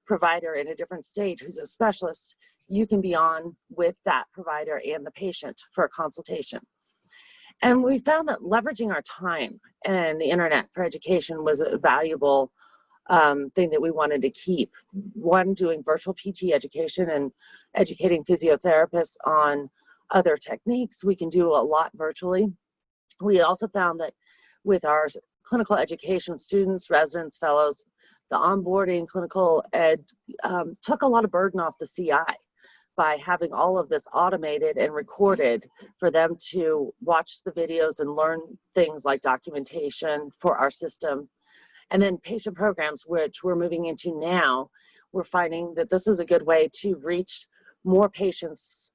provider in a different state who's a specialist, you can be on with that provider and the patient for a consultation. And we found that leveraging our time and the internet for education was a valuable thing that we wanted to keep. One, doing virtual PT education and educating physiotherapists on other techniques. We can do a lot virtually. We also found that with our clinical education students, residents, fellows, the onboarding clinical ed took a lot of burden off the CI by having all of this automated and recorded for them to watch the videos and learn things like documentation for our system. And then patient programs, which we're moving into now, we're finding that this is a good way to reach more patients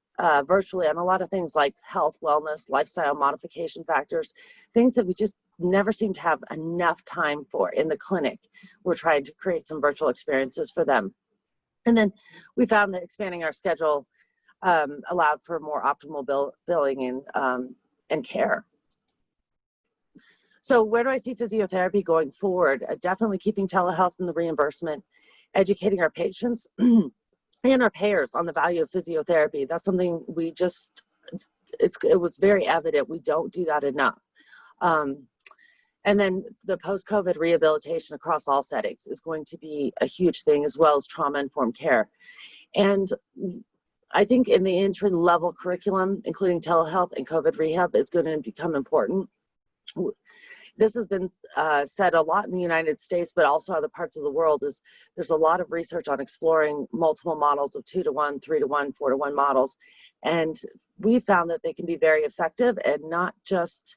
virtually on a lot of things like health, wellness, lifestyle modification factors, things that we just never seem to have enough time for in the clinic. We're trying to create some virtual experiences for them. And then we found that expanding our schedule allowed for more optimal billing and care. So where do I see physiotherapy going forward? Definitely keeping telehealth and the reimbursement, educating our patients and our payers on the value of physiotherapy. That's something we just, it was very evident we don't do that enough. And then the post-COVID rehabilitation across all settings is going to be a huge thing, as well as trauma-informed care. And I think in the entry-level curriculum, including telehealth and COVID rehab, is going to become important. This has been said a lot in the United States, but also other parts of the world, is there's a lot of research on exploring multiple models of 2-to-1, 3-to-1, 4-to-1 models. And we found that they can be very effective and not just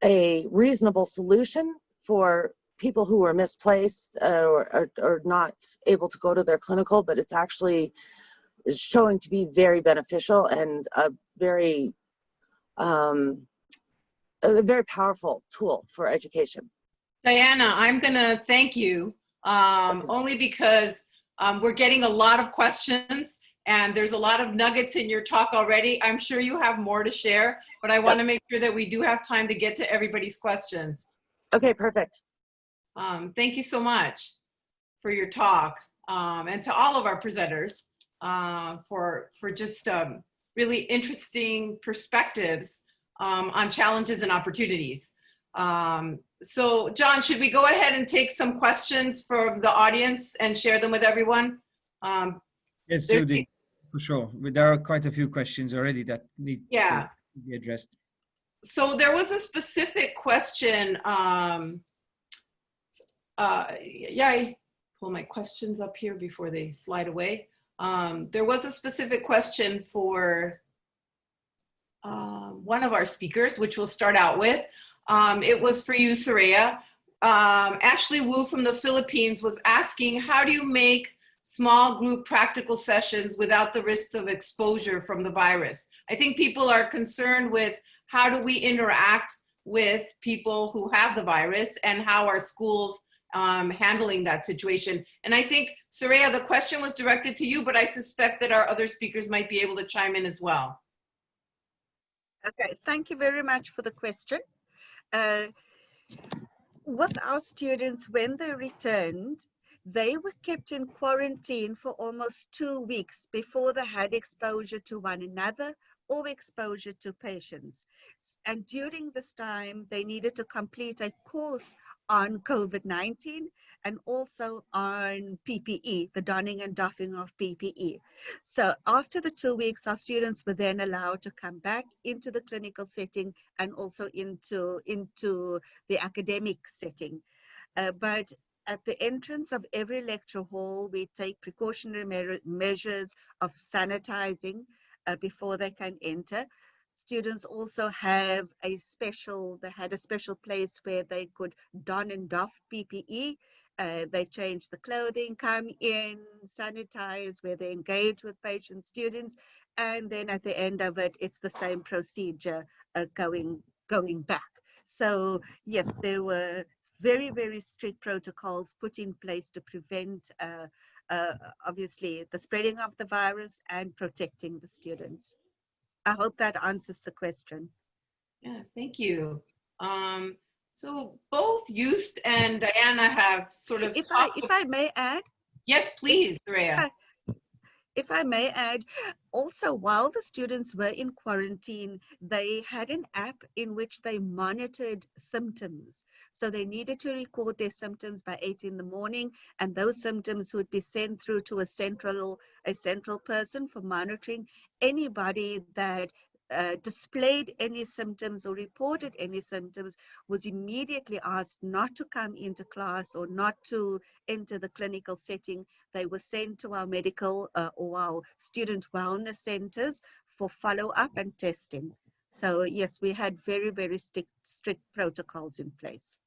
a reasonable solution for people who are misplaced or not able to go to their clinical, but it's actually showing to be very beneficial and a very powerful tool for education. Dyanna, I'm gonna thank you only because we're getting a lot of questions and there's a lot of nuggets in your talk already. I'm sure you have more to share, but I want to make sure that we do have time to get to everybody's questions. Okay, perfect. Thank you so much for your talk, and to all of our presenters for just really interesting perspectives on challenges and opportunities. So John, should we go ahead and take some questions from the audience and share them with everyone? Yes, Judy, for sure. There are quite a few questions already that need to be addressed. So there was a specific question. I pull my questions up here before they slide away. There was a specific question for one of our speakers, which we'll start out with. It was for you, Soraya. Ashley Wu from the Philippines was asking, how do you make small group practical sessions without the risks of exposure from the virus? I think people are concerned with how do we interact with people who have the virus and how are schools handling that situation. And I think, Soraya, the question was directed to you, but I suspect that our other speakers might be able to chime in as well. Okay, thank you very much for the question. With our students, when they returned, They were kept in quarantine for almost 2 weeks before they had exposure to one another or exposure to patients. And during this time, they needed to complete a course on COVID-19 and also on PPE, the donning and doffing of PPE. So after the 2 weeks, our students were then allowed to come back into the clinical setting and also into the academic setting. But at the entrance of every lecture hall, we take precautionary measures of sanitizing before they can enter. Students also have they had a special place where they could don and doff PPE. They change the clothing, come in, sanitize, where they engage with patient students. And then at the end of it, it's the same procedure going back. So yes, there were very, very strict protocols put in place to prevent obviously the spreading of the virus and protecting the students. I hope that answers the question. Yeah, thank you. So both Joost and Dyanna have sort of. If I may add. Yes, please, Soraya. If I may add, also while the students were in quarantine, they had an app in which they monitored symptoms. So they needed to record their symptoms by 8 in the morning, and those symptoms would be sent through to a central person for monitoring. Anybody that displayed any symptoms or reported any symptoms was immediately asked not to come into class or not to enter the clinical setting. They were sent to our medical or our student wellness centers for follow-up and testing. So yes, we had very, very strict protocols in place.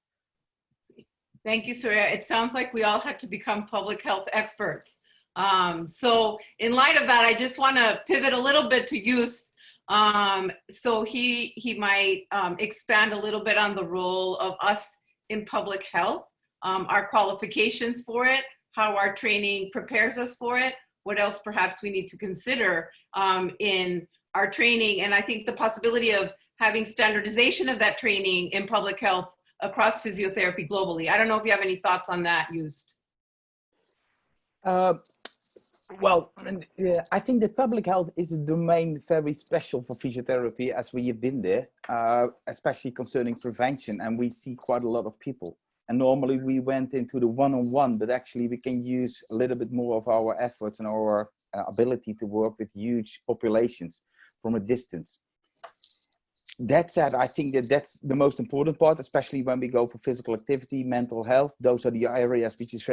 Thank you, Soraya. It sounds like we all had to become public health experts. So in light of that, I just want to pivot a little bit to Joost. So he might expand a little bit on the role of us in public health, our qualifications for it, how our training prepares us for it, what else perhaps we need to consider in our training, and I think the possibility of having standardization of that training in public health across physiotherapy globally. I don't know if you have any thoughts on that, Joost. Well, I think that public health is a domain very special for physiotherapy, as we have been there, especially concerning prevention, and we see quite a lot of people. And normally we went into the one-on-one, but actually we can use a little bit more of our efforts and our ability to work with huge populations from a distance. That said, I think that that's the most important part, especially when we go for physical activity, mental health. Those are the areas which is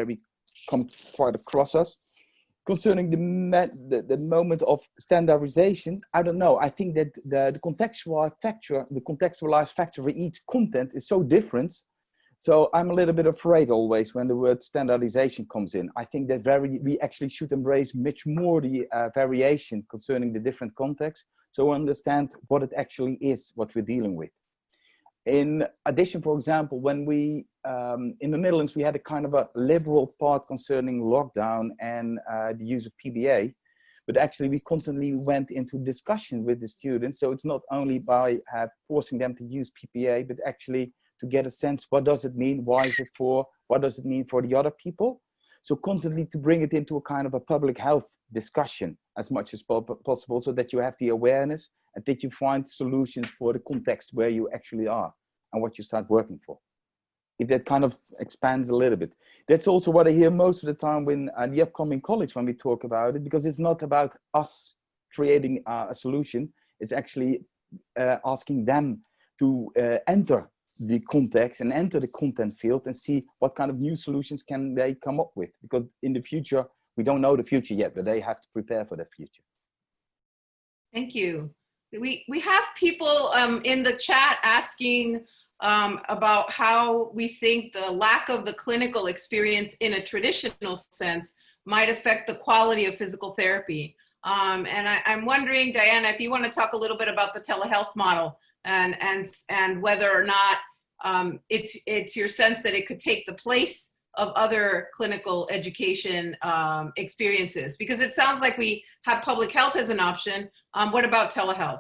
come quite across us. Concerning the moment of standardization, I don't know. I think that the contextualized factor for each content is so different. So I'm a little bit afraid always when the word standardization comes in. I think that we actually should embrace much more the variation concerning the different contexts, so understand what it actually is, what we're dealing with. In addition, for example, when we, in the Netherlands, we had a kind of a liberal part concerning lockdown and the use of PBA, but actually we constantly went into discussion with the students. So it's not only by forcing them to use PPA, but actually to get a sense, what does it mean? Why is it for? What does it mean for the other people? So constantly to bring it into a kind of a public health discussion as much as possible, so that you have the awareness and that you find solutions for the context where you actually are and what you start working for. If that kind of expands a little bit. That's also what I hear most of the time when the upcoming college, when we talk about it, because it's not about us creating a solution. It's actually asking them to enter the context and enter the content field and see what kind of new solutions can they come up with. Because in the future, we don't know the future yet, but they have to prepare for that future. Thank you. We have people in the chat asking about how we think the lack of the clinical experience in a traditional sense might affect the quality of physical therapy. And I'm wondering, Dyanna, if you want to talk a little bit about the telehealth model and whether or not it's your sense that it could take the place of other clinical education experiences, because it sounds like we have public health as an option. What about telehealth?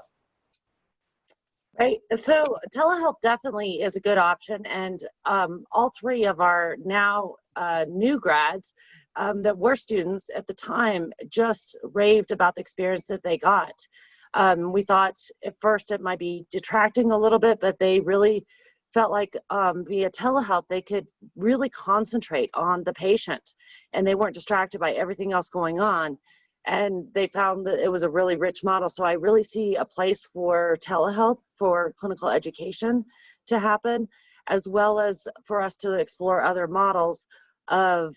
Right. So telehealth definitely is a good option, and all three of our now new grads that were students at the time just raved about the experience that they got. We thought at first it might be detracting a little bit, but they really felt like via telehealth they could really concentrate on the patient, and they weren't distracted by everything else going on. And they found that it was a really rich model. So I really see a place for telehealth, for clinical education to happen, as well as for us to explore other models of,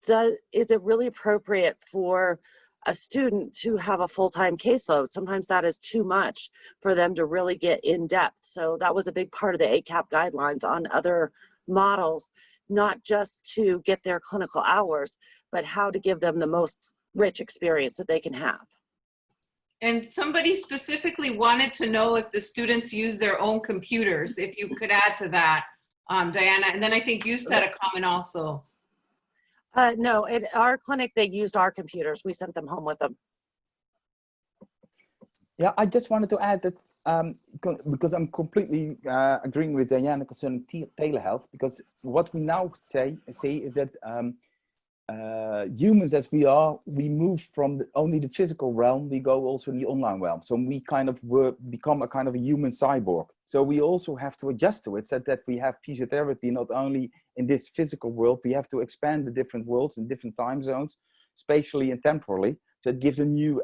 is it really appropriate for a student to have a full-time caseload? Sometimes that is too much for them to really get in depth. So that was a big part of the ACAP guidelines on other models, not just to get their clinical hours, but how to give them the most rich experience that they can have. And somebody specifically wanted to know if the students use their own computers, if you could add to that, Dyanna. And then I think Joost had a comment also. No, at our clinic, they used our computers. We sent them home with them. Yeah, I just wanted to add that because I'm completely agreeing with Dyanna concerning telehealth, because what we now say is that humans as we are, we move from only the physical realm, we go also in the online realm. So we kind of become a kind of a human cyborg. So we also have to adjust to it, so that we have physiotherapy not only in this physical world, we have to expand the different worlds in different time zones, spatially and temporally. So it gives a new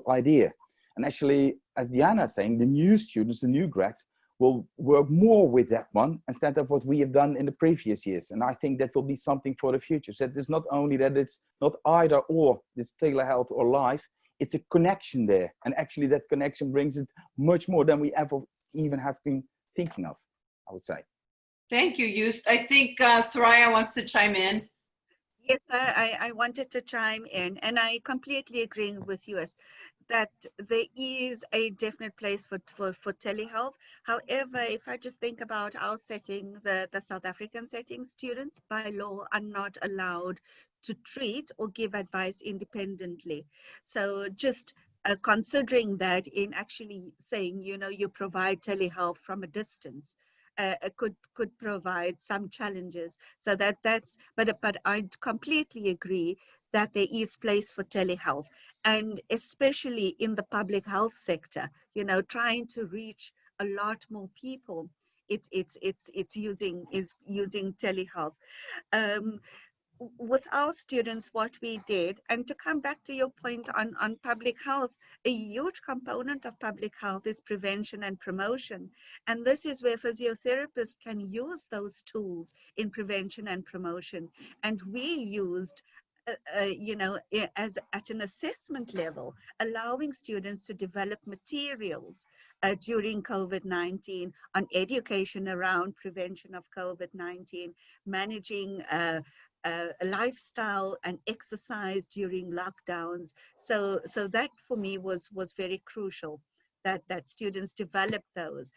idea. And actually, as Dyanna is saying, the new students, the new grads, will work more with that one instead of what we have done in the previous years. And I think that will be something for the future. So it's not only that it's not either or, it's telehealth or live, it's a connection there. And actually that connection brings it much more than we ever even have been thinking of, I would say. Thank you, Joost. I think Soraya wants to chime in. Yes, I wanted to chime in, and I completely agree with you that there is a definite place for telehealth. However, if I just think about our setting, the South African setting, students by law are not allowed to treat or give advice independently. So just considering that in actually saying, you know, you provide telehealth from a distance, could provide some challenges. So that's, but I completely agree that there is place for telehealth, and especially in the public health sector, you know, trying to reach a lot more people. It's using telehealth. With our students, what we did, and to come back to your point on public health, a huge component of public health is prevention and promotion. And this is where physiotherapists can use those tools in prevention and promotion. And we used, you know, as at an assessment level, allowing students to develop materials during COVID-19 on education around prevention of COVID-19, managing lifestyle and exercise during lockdowns. So that for me was very crucial, that students develop those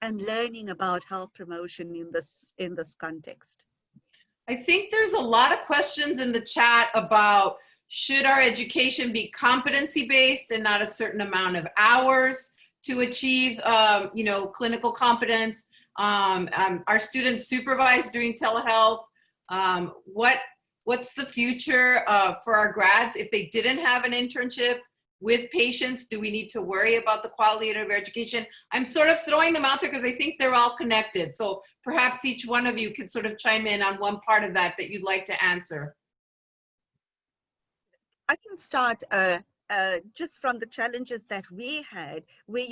and learning about health promotion in this context. I think there's a lot of questions in the chat about, should our education be competency-based and not a certain amount of hours to achieve, you know, clinical competence? Are students supervised during telehealth? What's the future for our grads if they didn't have an internship with patients? Do we need to worry about the quality of their education? I'm sort of throwing them out there because I think they're all connected. So perhaps each one of you could sort of chime in on one part of that you'd like to answer. I can start just from the challenges that we had, where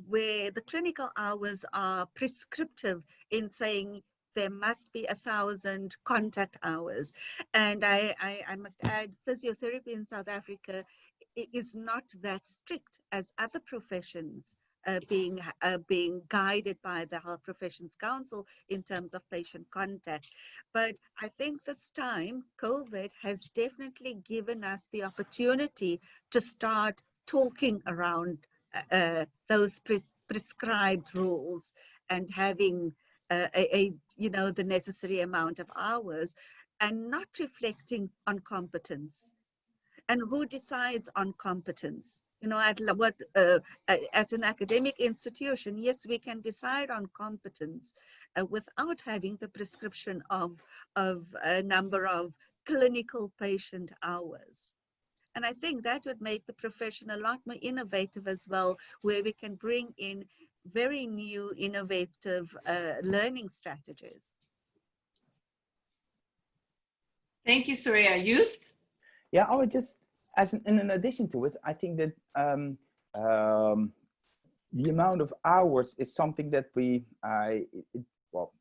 where the clinical hours are prescriptive in saying there must be 1,000 contact hours. And I must add, physiotherapy in South Africa is not that strict as other professions, being guided by the Health Professions Council in terms of patient contact. But I think this time, COVID has definitely given us the opportunity to start talking around those prescribed rules and having you know, the necessary amount of hours, and not reflecting on competence. And who decides on competence? You know, at an academic institution, yes, we can decide on competence without having the prescription of a number of clinical patient hours. And I think that would make the profession a lot more innovative as well, where we can bring in very new, innovative learning strategies. Thank you, Soraya. Joost? Yeah, I would just, in addition to it, I think that the amount of hours is something that well,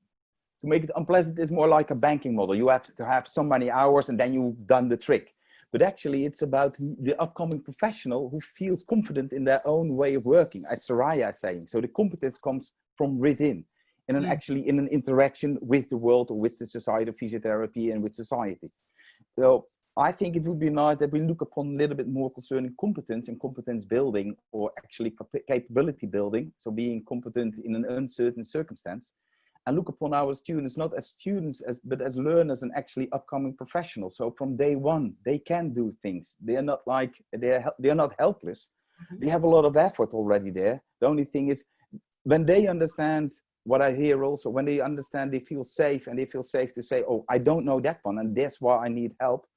to make it unpleasant, is more like a banking model. You have to have so many hours and then you've done the trick. But actually, it's about the upcoming professional who feels confident in their own way of working, as Soraya is saying. So the competence comes from within, and actually in an interaction with the world or with the Society of Physiotherapy and with society. So I think it would be nice that we look upon a little bit more concerning competence and competence building, or actually capability building. So being competent in an uncertain circumstance, and look upon our students not as students, but as learners and actually upcoming professionals. So from day one, they can do things. They are not like, they are not helpless. They have a lot of effort already there. The only thing is, when they understand what I hear also, when they understand, they feel safe, and they feel safe to say, oh, I don't know that one, and that's why I need help.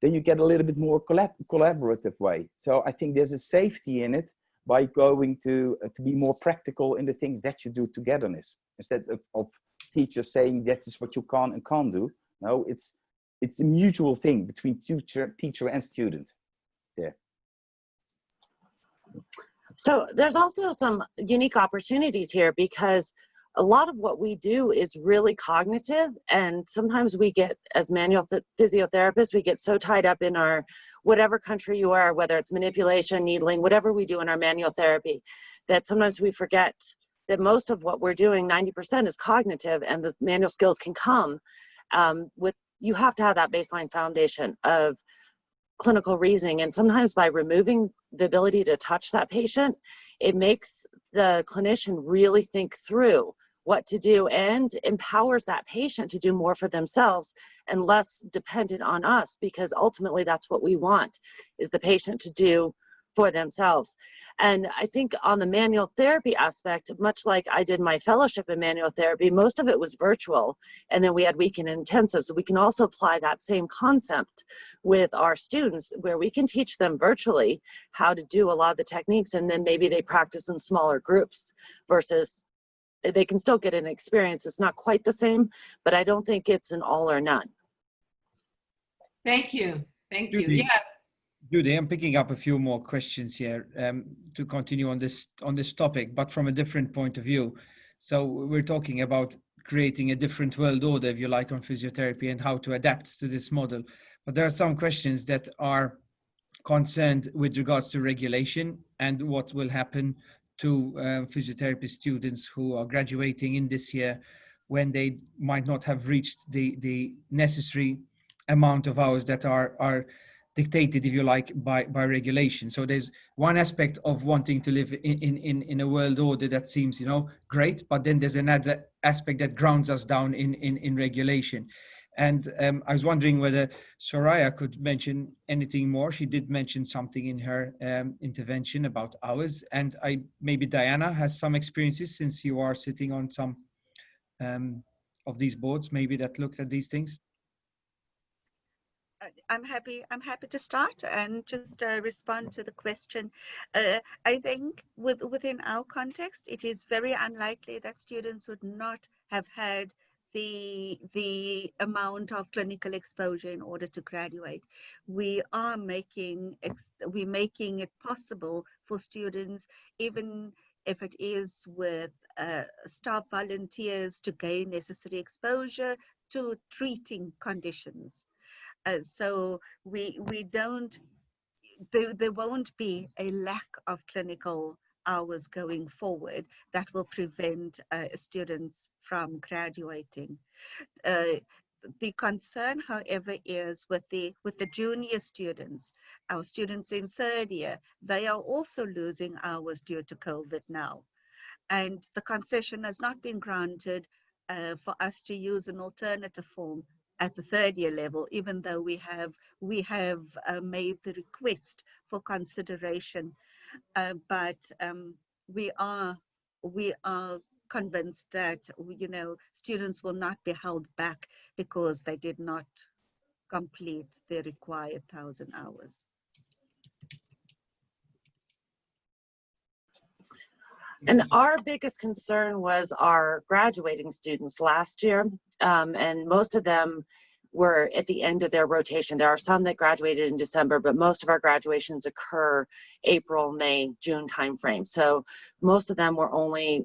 Then you get a little bit more collaborative way. So I think there's a safety in it by going to be more practical in the things that you do togetherness, instead of teachers saying that is what you can and can't do. No, it's a mutual thing between teacher and student. Yeah. So there's also some unique opportunities here, because a lot of what we do is really cognitive, and sometimes we get, as manual physiotherapists, we get so tied up in our, whatever country you are, whether it's manipulation, needling, whatever we do in our manual therapy, that sometimes we forget that most of what we're doing, 90%, is cognitive, and the manual skills can come with, you have to have that baseline foundation of clinical reasoning. And sometimes by removing the ability to touch that patient, it makes the clinician really think through what to do and empowers that patient to do more for themselves and less dependent on us, because ultimately that's what we want, is the patient to do for themselves. And I think on the manual therapy aspect, much like I did my fellowship in manual therapy, most of it was virtual, and then we had weekend intensives. So we can also apply that same concept with our students, where we can teach them virtually how to do a lot of the techniques, and then maybe they practice in smaller groups, versus they can still get an experience. It's not quite the same, but I don't think it's an all or none. Thank you. Thank you. Judy, Yeah. Judy, I'm picking up a few more questions here to continue on this topic, but from a different point of view. So we're talking about creating a different world order, if you like, on physiotherapy and how to adapt to this model. But there are some questions that are concerned with regards to regulation and what will happen to physiotherapy students who are graduating in this year, when they might not have reached the necessary amount of hours that are dictated, if you like, by regulation. So there's one aspect of wanting to live in a world order that seems, great, but then there's another aspect that grounds us down in regulation. And I was wondering whether Soraya could mention anything more. She did mention something in her intervention about hours, and maybe Dyanna has some experiences, since you are sitting on some of these boards, maybe, that looked at these things. I'm happy to start and just respond to the question. I think within our context, it is very unlikely that students would not have had the amount of clinical exposure in order to graduate. We are making it possible for students, even if it is with staff volunteers, to gain necessary exposure to treating conditions. So there won't be a lack of clinical hours going forward that will prevent students from graduating. The concern, however, is with the junior students. Our students in third year, they are also losing hours due to COVID now. And the concession has not been granted for us to use an alternative form at the third year level, even though we have made the request for consideration. but we are convinced that, you know, students will not be held back because they did not complete the required 1,000 hours. And our biggest concern was our graduating students last year, and most of them were at the end of their rotation. There are some that graduated in December, but most of our graduations occur April, May, June timeframe. So most of them were only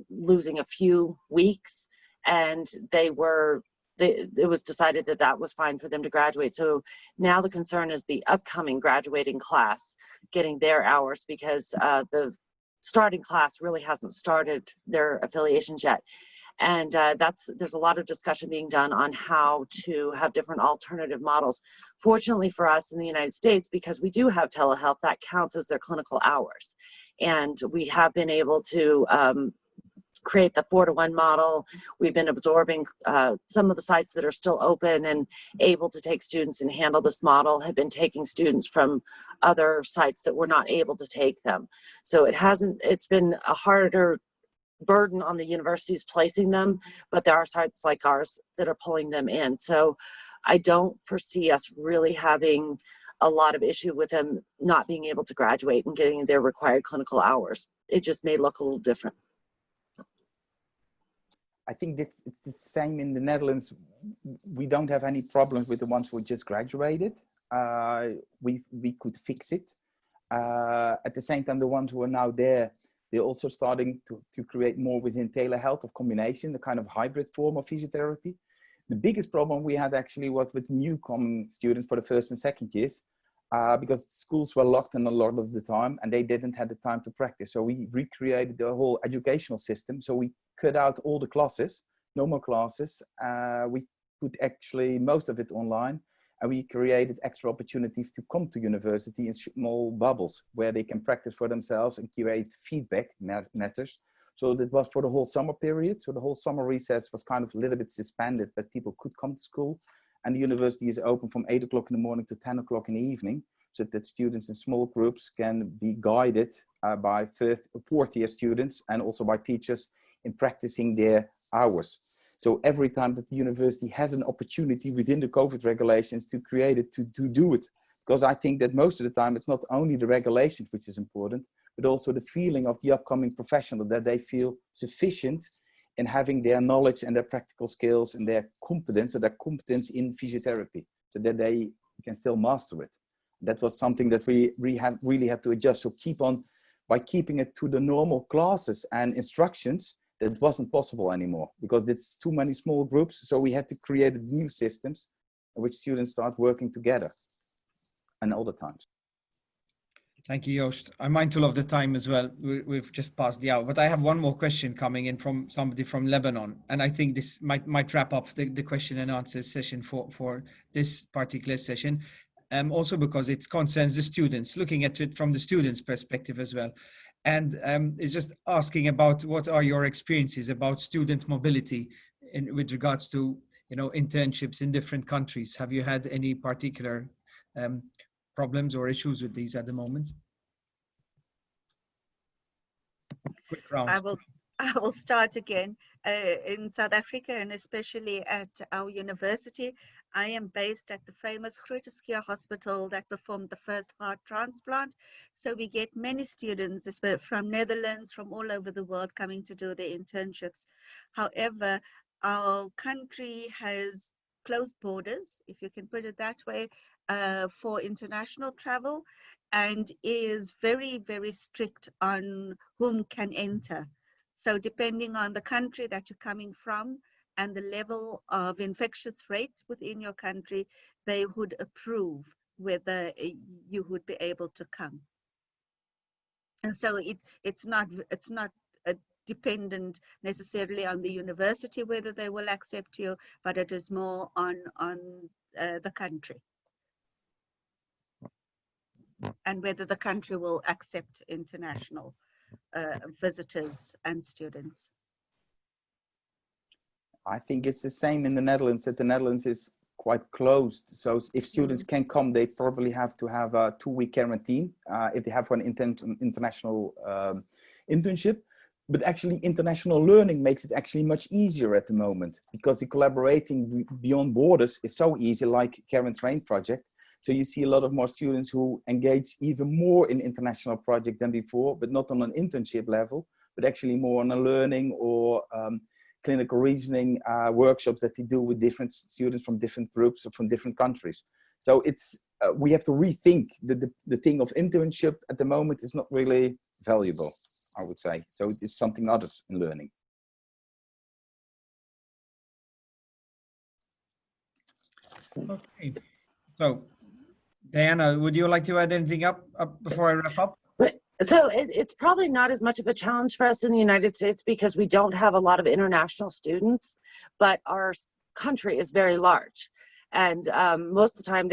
losing a few weeks, and it was decided that that was fine for them to graduate. So now the concern is the upcoming graduating class getting their hours, because the starting class really hasn't started their affiliations yet. And there's a lot of discussion being done on how to have different alternative models. Fortunately for us in the United States, because we do have telehealth, that counts as their clinical hours. And we have been able to create the 4-to-1 model. We've been absorbing some of the sites that are still open and able to take students and handle this model, have been taking students from other sites that were not able to take them. So it's been a harder burden on the universities placing them, but there are sites like ours that are pulling them in. So I don't foresee us really having a lot of issue with them not being able to graduate and getting their required clinical hours. It just may look a little different. I think it's the same in the Netherlands. We don't have any problems with the ones who just graduated. We could fix it. At the same time, the ones who are now there, they're also starting to create more within telehealth of combination, the kind of hybrid form of physiotherapy. The biggest problem we had actually was with newcoming students for the first and second years, because schools were locked in a lot of the time and they didn't have the time to practice. So we recreated the whole educational system. So we cut out all the classes, no more classes. We put actually most of it online, and we created extra opportunities to come to university in small bubbles where they can practice for themselves and create feedback matters. So that was for the whole summer period. So the whole summer recess was kind of a little bit suspended, but people could come to school. And the university is open from 8 o'clock in the morning to 10 o'clock in the evening, so that students in small groups can be guided by fourth year students and also by teachers in practicing their hours. So every time that the university has an opportunity within the COVID regulations to create it, to do it. Because I think that most of the time it's not only the regulations which is important, but also the feeling of the upcoming professional, that they feel sufficient in having their knowledge and their practical skills and their competence in physiotherapy, so that they can still master it. That was something that we really had to adjust. So by keeping it to the normal classes and instructions, that wasn't possible anymore because it's too many small groups. So we had to create new systems in which students start working together and all the time. Thank you, Joost. I'm mindful of the time as well. We've just passed the hour, but I have one more question coming in from somebody from Lebanon. And I think this might wrap up the question and answer session for this particular session. Also because it concerns the students, looking at it from the students' perspective as well. And it's just asking about what are your experiences about student mobility with regards to, you know, internships in different countries. Have you had any particular problems or issues with these at the moment? Quick round. I will start again. In South Africa, and especially at our university, I am based at the famous Groote Hospital that performed the first heart transplant. So we get many students from Netherlands, from all over the world coming to do their internships. However, our country has closed borders, if you can put it that way, for international travel, and is very, very strict on whom can enter. So depending on the country that you're coming from and the level of infectious rate within your country, they would approve whether you would be able to come. And so it's not dependent necessarily on the university whether they will accept you, but it is more on the country and whether the country will accept international visitors and students. I think it's the same in the Netherlands, that the Netherlands is quite closed. So if students can come, they probably have to have a 2-week quarantine if they have an international internship. But actually international learning makes it actually much easier at the moment, because the collaborating beyond borders is so easy, like Karen's Train project. So you see a lot of more students who engage even more in international project than before, but not on an internship level, but actually more on a learning or clinical reasoning workshops that they do with different students from different groups or from different countries. So it's we have to rethink the thing of internship at the moment is not really valuable, I would say. So it is something others in learning. Okay. So, Dyanna, would you like to add anything up before I wrap up? So it's probably not as much of a challenge for us in the United States because we don't have a lot of international students, but our country is very large. And most of the time,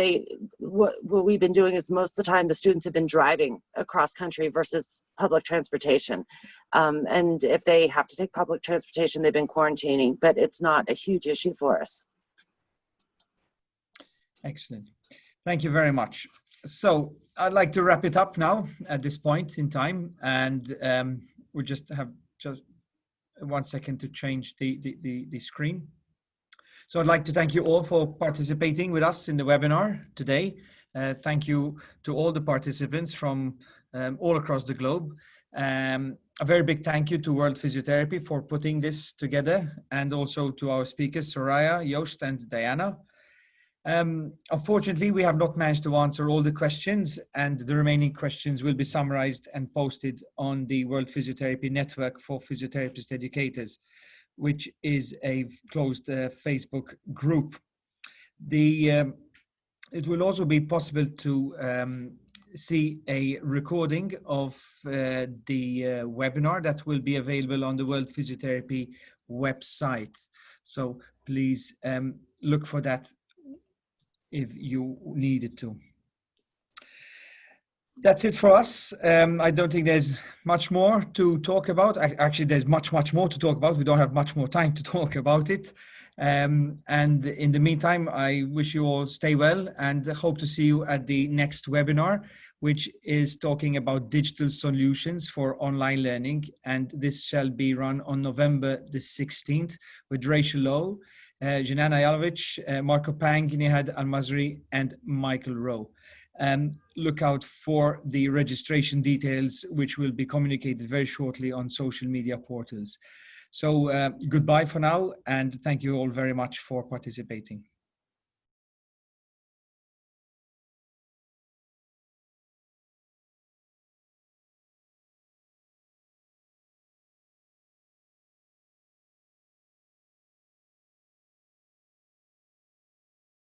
what we've been doing is most of the time the students have been driving across country versus public transportation. And if they have to take public transportation, they've been quarantining, but it's not a huge issue for us. Excellent. Thank you very much. So I'd like to wrap it up now at this point in time, and we just have 1 second to change the screen. So I'd like to thank you all for participating with us in the webinar today. Thank you to all the participants from all across the globe. A very big thank you to World Physiotherapy for putting this together, and also to our speakers, Soraya, Joost, and Dyanna. Unfortunately, we have not managed to answer all the questions, and the remaining questions will be summarized and posted on the World Physiotherapy Network for Physiotherapist Educators, which is a closed Facebook group. It will also be possible to see a recording of the webinar that will be available on the World Physiotherapy website. So please look for that if you needed to. That's it for us. I don't think there's much more to talk about. Actually, there's much more to talk about. We don't have much more time to talk about it. And in the meantime, I wish you all stay well and hope to see you at the next webinar, which is talking about digital solutions for online learning. And this shall be run on November the 16th with Rachel Lowe, Joost Ayalovic, Marco Pang, Nihad Al-Mazri, and Michael Rowe. Look out for the registration details, which will be communicated very shortly on social media portals. So goodbye for now, and thank you all very much for participating.